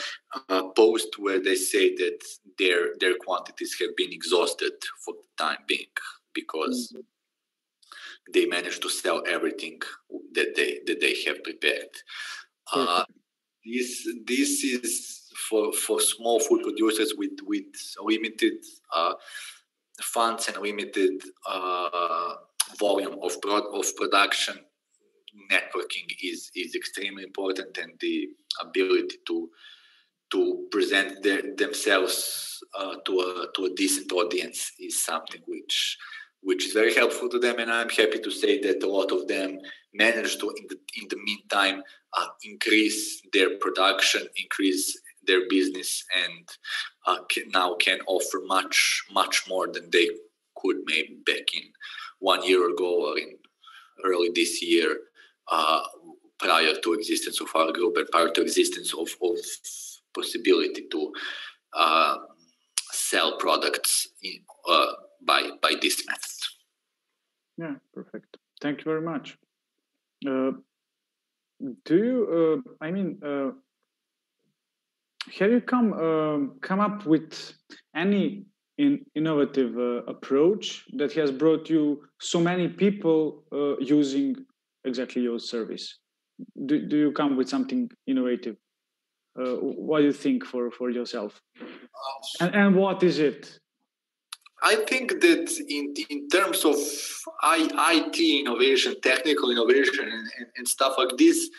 post where they say that their quantities have been exhausted for the time being because they managed to sell everything that they have prepared. This is for small food producers with limited funds and limited volume of production. Networking is extremely important, and the ability to present themselves to a decent audience is something which is very helpful to them. And I'm happy to say that a lot of them managed to, in the meantime, increase their production, increase their business, and now can offer much more than they could maybe back in 1 year ago or in early this year, prior to existence of our group and prior to existence of possibility to sell products by this method. Yeah, perfect. Thank you very much. Do you? Have you come up with any innovative approach that has brought you so many people using exactly your service? Do you come with something innovative? What do you think for yourself? And what is it? I think that in terms of IT innovation, technical innovation, and stuff like this,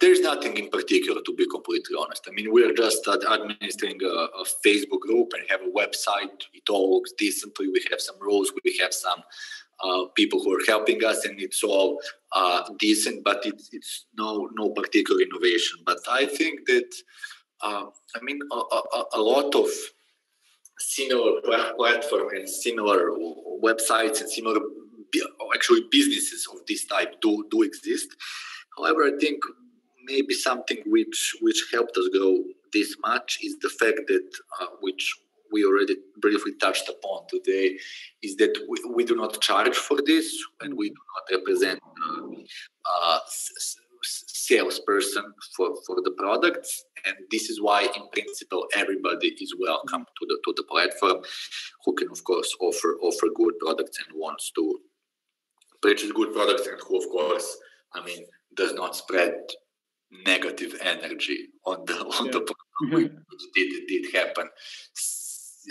there's nothing in particular, to be completely honest. I mean, we're just administering a Facebook group and have a website. It all looks decently. We have some rules. We have some people who are helping us, and it's all decent, but it's no particular innovation. But I think that, a lot of similar platforms and similar websites and similar actually businesses of this type do exist. However, I think maybe something which helped us grow this much is the fact that, which we already briefly touched upon today, is that we do not charge for this, and we do not represent salesperson for the products. And this is why, in principle, everybody is welcome to the platform, who can, of course, offer good products and wants to purchase good products, and who, of course, does not spread negative energy on the platform, which did happen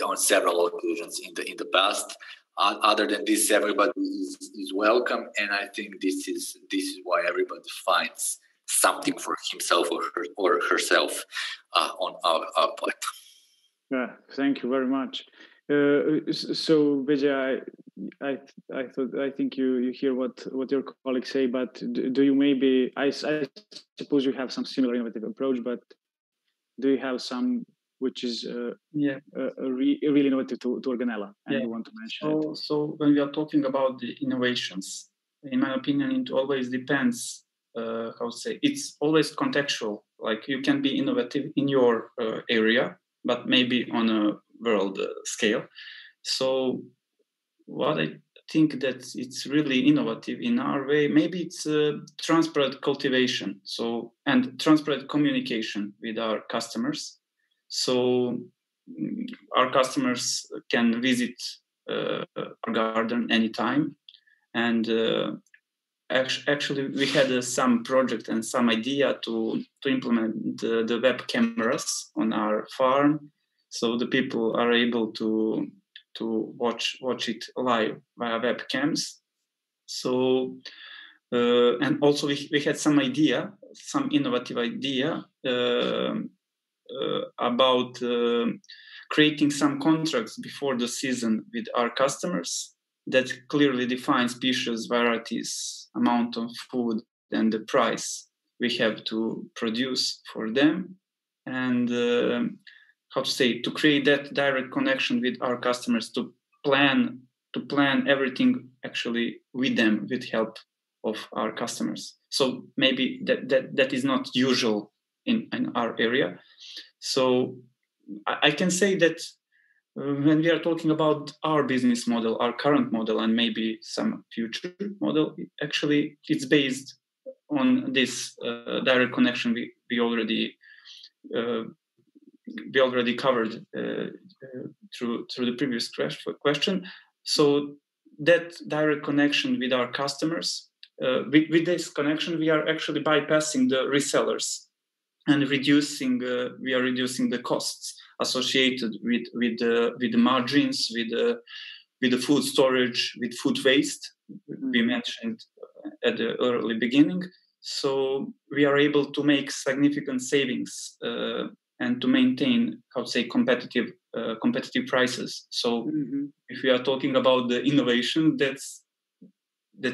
on several occasions in the past. Other than this, everybody is welcome, and I think this is why everybody finds something for himself or herself on our platform. Yeah, thank you very much. So, Vijay, I think you hear what your colleagues say, but do you maybe? I suppose you have some similar innovative approach, but do you have some which is really innovative to Organella, and you want to mention it? So when we are talking about the innovations, in my opinion, it always depends. It's always contextual. Like, you can be innovative in your area, but maybe on a world scale. So what I think that it's really innovative in our way, maybe it's transparent cultivation, and transparent communication with our customers. So our customers can visit our garden anytime. And actually, we had some project and some idea to implement the web cameras on our farm, so the people are able to watch it live via webcams. So and also we had some innovative idea about creating some contracts before the season with our customers that clearly define species, varieties, amount of food and the price we have to produce for them, and to create that direct connection with our customers, to plan everything actually with them, with help of our customers. So maybe that is not usual in our area. So I can say that when we are talking about our business model, our current model, and maybe some future model, actually it's based on this direct connection we already covered through the previous question. So that direct connection with our customers, with this connection, we are actually bypassing the resellers and we are reducing the costs associated with the margins, with the food storage, with food waste we mentioned at the early beginning. So we are able to make significant savings and to maintain, competitive prices. So if we are talking about the innovation, that's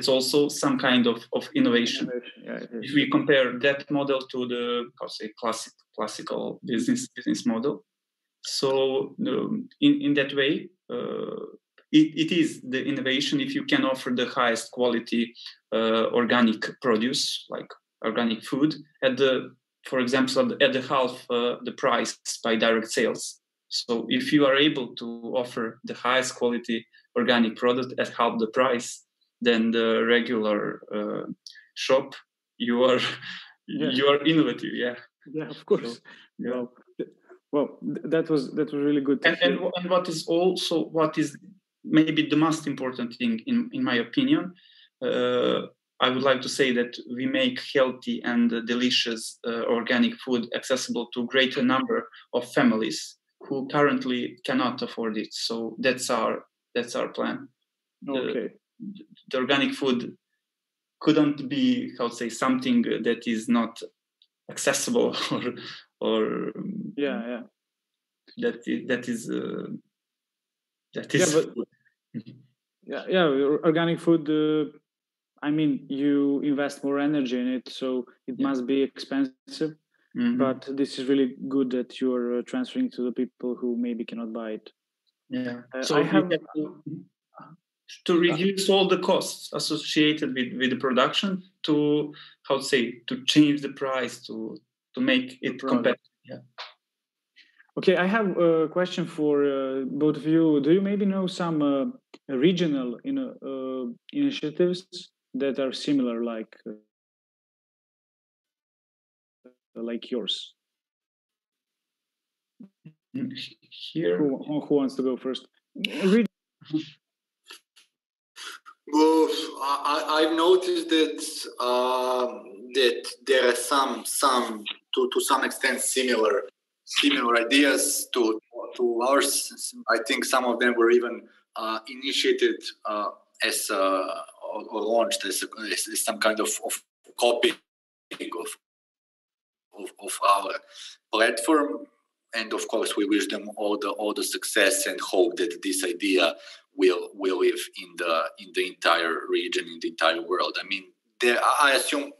also some kind of innovation. Yeah, if we compare that model to the classical business model, so in that way, it is the innovation if you can offer the highest quality organic produce, like organic food, for example, at the half the price by direct sales. So if you are able to offer the highest quality organic product at half the price than the regular shop, you are innovative. Yeah, of course. So, yeah. Well, that was really good. And what is maybe the most important thing in my opinion, I would like to say that we make healthy and delicious organic food accessible to a greater number of families who currently cannot afford it. So that's our plan. Okay. The organic food couldn't be something that is not accessible or that is organic food. I mean, you invest more energy in it, so it must be expensive. But this is really good that you're transferring to the people who maybe cannot buy it. Yeah. So I have to reduce all the costs associated with the production, to change the price, to make it competitive. Yeah. Okay, I have a question for both of you. Do you maybe know some regional initiatives that are similar, like yours? Here, who wants to go first? Well, I've noticed that there are some to some extent similar ideas to ours. I think some of them were even initiated as or launched as some kind of copy of our platform. And of course, we wish them all the success and hope that this idea will live in the entire region, in the entire world. I mean, I assume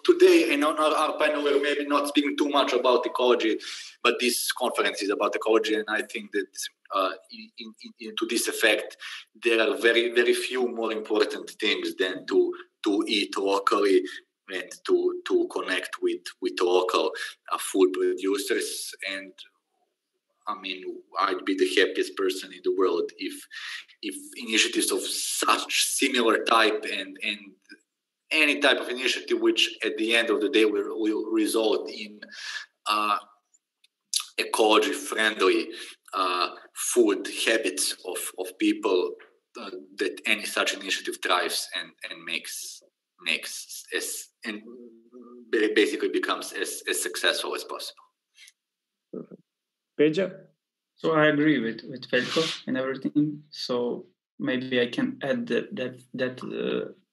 today, and on our panel, we're maybe not speaking too much about ecology, but this conference is about ecology, and I think that to this effect, there are very, very few more important things than to eat locally and to connect with local food producers. And I mean, I'd be the happiest person in the world if initiatives of such similar type and any type of initiative which at the end of the day will result in ecology friendly food habits of people, that any such initiative thrives and makes and basically becomes as successful as possible. Perfect. Peja? So I agree with Veljko and everything. So maybe I can add that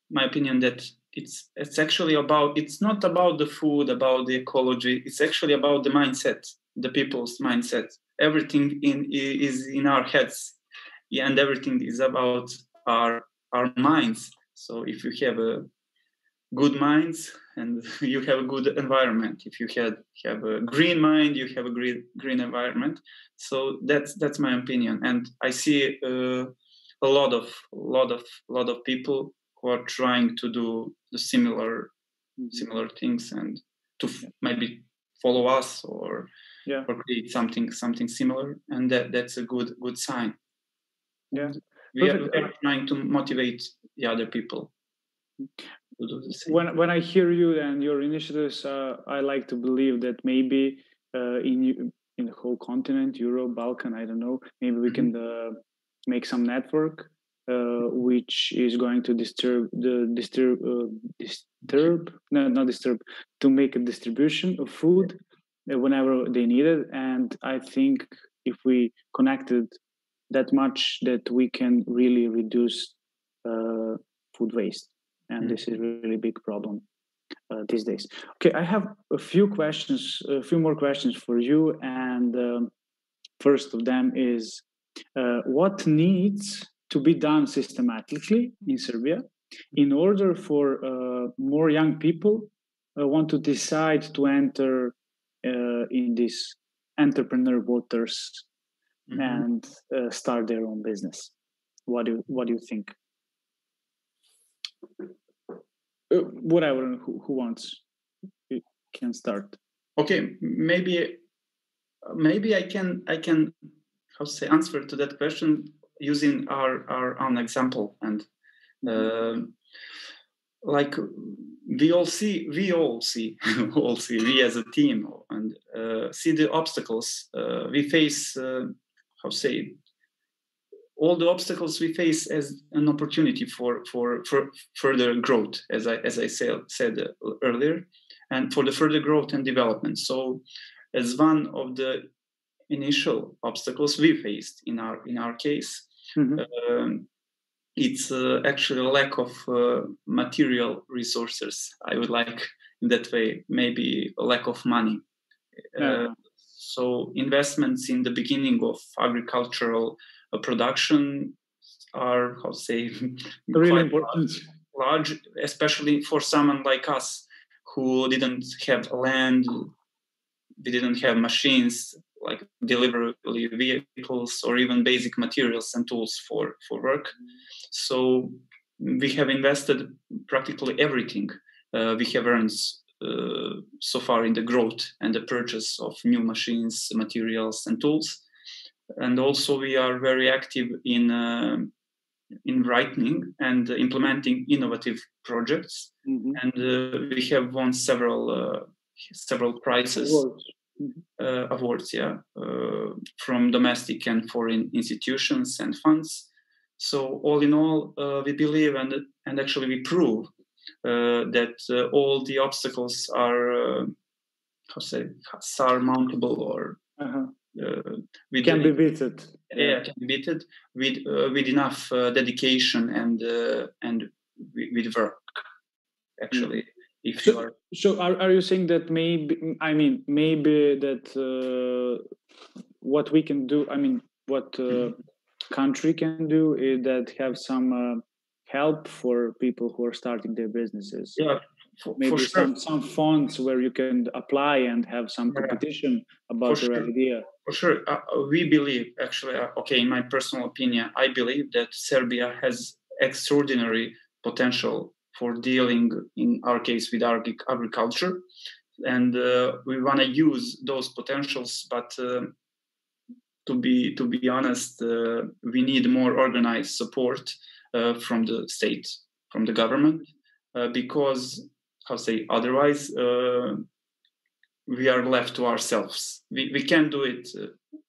my opinion that it's actually it's not about the food, about the ecology. It's actually about the mindset, the people's mindset. Everything is in our heads, and everything is about our minds. So if you have good minds, and you have a good environment. If you have a green mind, you have a green environment. So that's my opinion, and I see a lot of people who are trying to do the similar things and to maybe follow us or create something similar, and that's a good sign. Yeah, we are trying to motivate the other people. When I hear you and your initiatives, I like to believe that maybe in the whole continent, Europe, Balkan, I don't know, maybe we can make some network which is going to to make a distribution of food whenever they need it. And I think if we connected that much, that we can really reduce food waste. And this is a really big problem these days. Okay, I have a few more questions for you. And first of them is, what needs to be done systematically in Serbia in order for more young people want to decide to enter in this entrepreneur waters and start their own business? What do you think? Whatever, who wants, you can start. Okay, maybe I can answer to that question using our own example. And like we all see we as a team, and see the obstacles we face. All the obstacles we face as an opportunity for further growth, as I said earlier, and for the further growth and development. So, as one of the initial obstacles we faced in our case, it's actually a lack of material resources. I would like in that way, maybe a lack of money. So investments in the beginning of agricultural production are, really important, large, especially for someone like us who didn't have land, we didn't have machines like delivery vehicles or even basic materials and tools for work. So we have invested practically everything we have earned so far in the growth and the purchase of new machines, materials, and tools. And also we are very active in writing and implementing innovative projects, and we have won several prizes, awards, from domestic and foreign institutions and funds. So all in all, we believe and actually we prove that all the obstacles are surmountable, or can be beaten. Can be beaten with enough dedication and with work. Actually, if you are. So are you saying that maybe that what we can do? What country can do is that have some help for people who are starting their businesses. Yeah. Maybe some funds where you can apply and have some competition about your idea. For sure. We believe, actually, in my personal opinion, I believe that Serbia has extraordinary potential for dealing, in our case, with agriculture. And we want to use those potentials, but to be honest, we need more organized support from the state, from the government, because otherwise we are left to ourselves. We can't do it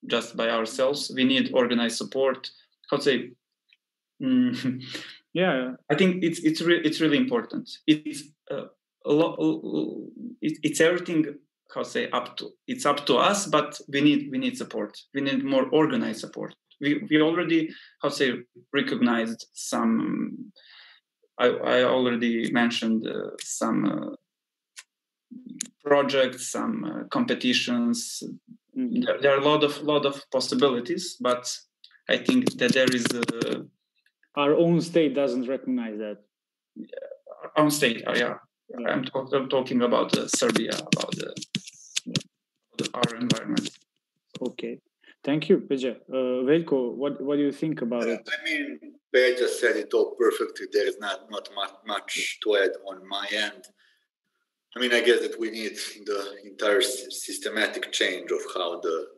just by ourselves. We need organized support. Yeah, I think it's really important. It's it's everything. It's up to us, but we need support. We need more organized support. We already recognized some. I already mentioned some projects, some competitions. There are a lot of possibilities, but I think that there is our own state doesn't recognize that. Our own state, I'm talking about Serbia, about our environment. Okay, thank you, Peja. Veljko, what do you think about it? I mean, Peja said it all perfectly. There is not much to add on my end. I mean, I guess that we need the entire systematic change of how the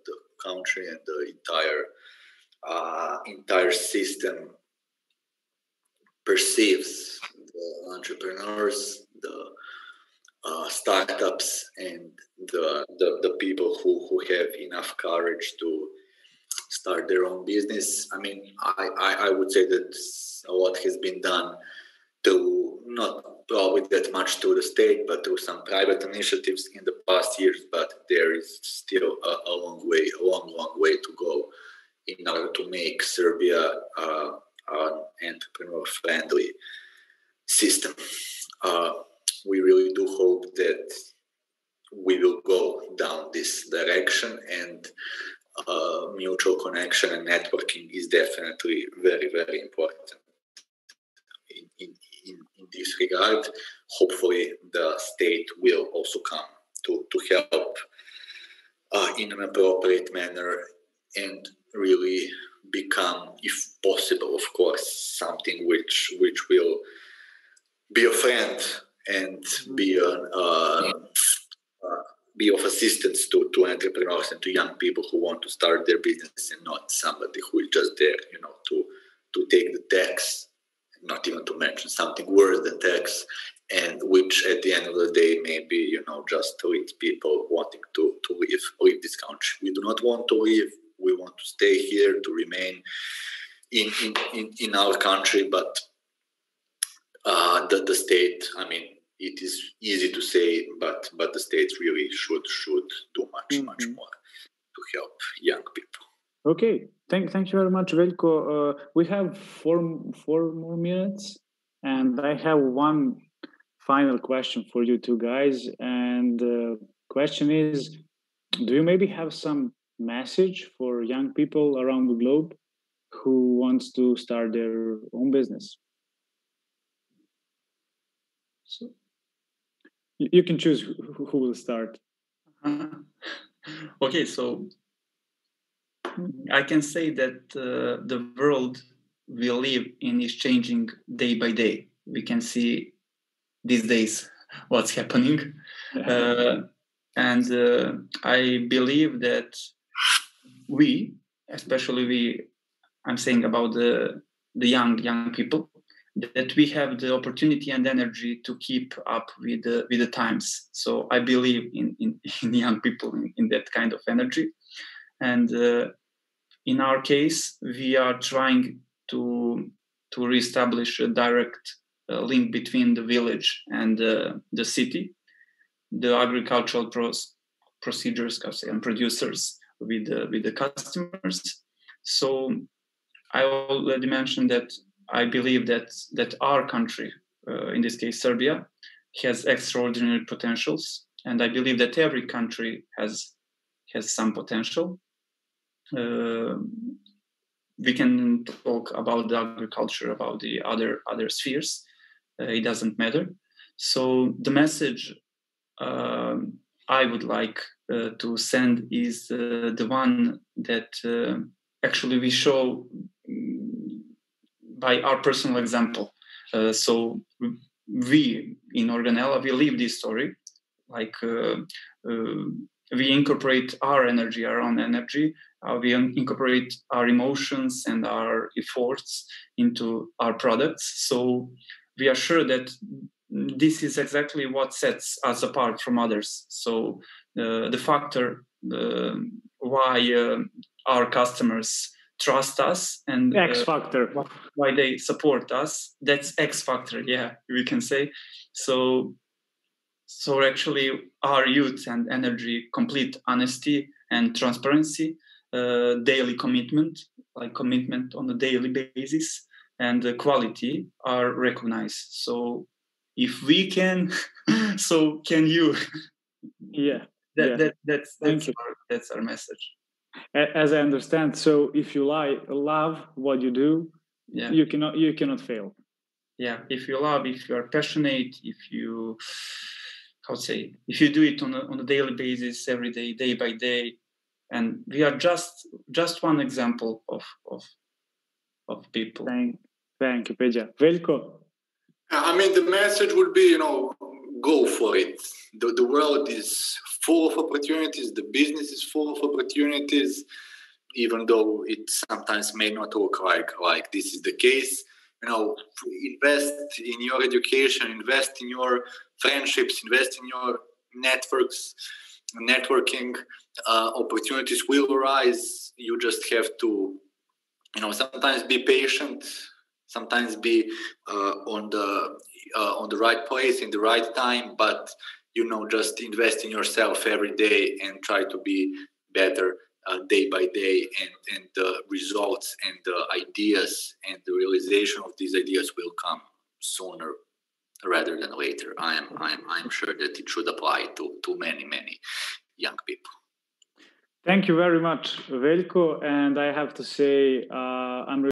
country and the entire system perceives the entrepreneurs, the startups, and the people who have enough courage to start their own business. I mean, I would say that a lot has been done to not probably that much to the state, but to some private initiatives in the past years. But there is still a long way to go in order to make Serbia an entrepreneur-friendly system. We really do hope that we will go down this direction, and mutual connection and networking is definitely very, very important in this regard. Hopefully the state will also come to help in an appropriate manner and really become, if possible, of course, something which will be a friend and be of assistance to entrepreneurs and to young people who want to start their business, and not somebody who is just there, to take the tax, not even to mention something worse than tax, and which at the end of the day maybe just leads people wanting to leave this country. We do not want to leave. We want to stay here, to remain in our country, but the state, I mean, it is easy to say, but the states really should do much more to help young people. Okay, thank you very much, Veljko. We have four more minutes, and I have one final question for you two guys. And the question is, do you maybe have some message for young people around the globe who wants to start their own business? So you can choose who will start. Okay, so I can say that the world we live in is changing day by day. We can see these days what's happening. And I believe that especially I'm saying about the young people, that we have the opportunity and energy to keep up with the times. So I believe in young people, in that kind of energy. And in our case, we are trying to reestablish a direct link between the village and the city, the agricultural procedures and producers with the customers. So I already mentioned that I believe that our country, in this case Serbia, has extraordinary potentials, and I believe that every country has some potential. We can talk about the agriculture, about the other spheres. It doesn't matter. So the message I would like to send is the one that actually we show by our personal example. So we in Organella, we live this story. Like we incorporate our energy, our own energy. We incorporate our emotions and our efforts into our products. So we are sure that this is exactly what sets us apart from others. So the factor why our customers trust us and X factor, why they support us, that's X factor, yeah, we can say. So actually our youth and energy, complete honesty and transparency, daily commitment on a daily basis, and the quality are recognized. So if we can, so can you. Yeah. That's our message. As I understand, so if you love what you do, you cannot fail. if you love, if you are passionate, if you if you do it on a daily basis, every day, day by day, and we are just one example of people. Thank you, Peja. Veljko. I mean, the message would be, go for it. The world is full of opportunities. The business is full of opportunities, even though it sometimes may not look like this is the case. Invest in your education, invest in your friendships, invest in your networks, networking. Opportunities will arise. You just have to, sometimes be patient, sometimes be on the right place in the right time, but just invest in yourself every day and try to be better day by day, and the results and the ideas and the realization of these ideas will come sooner rather than later. I'm sure that it should apply to many young people. Thank you very much, Veljko, and I have to say I'm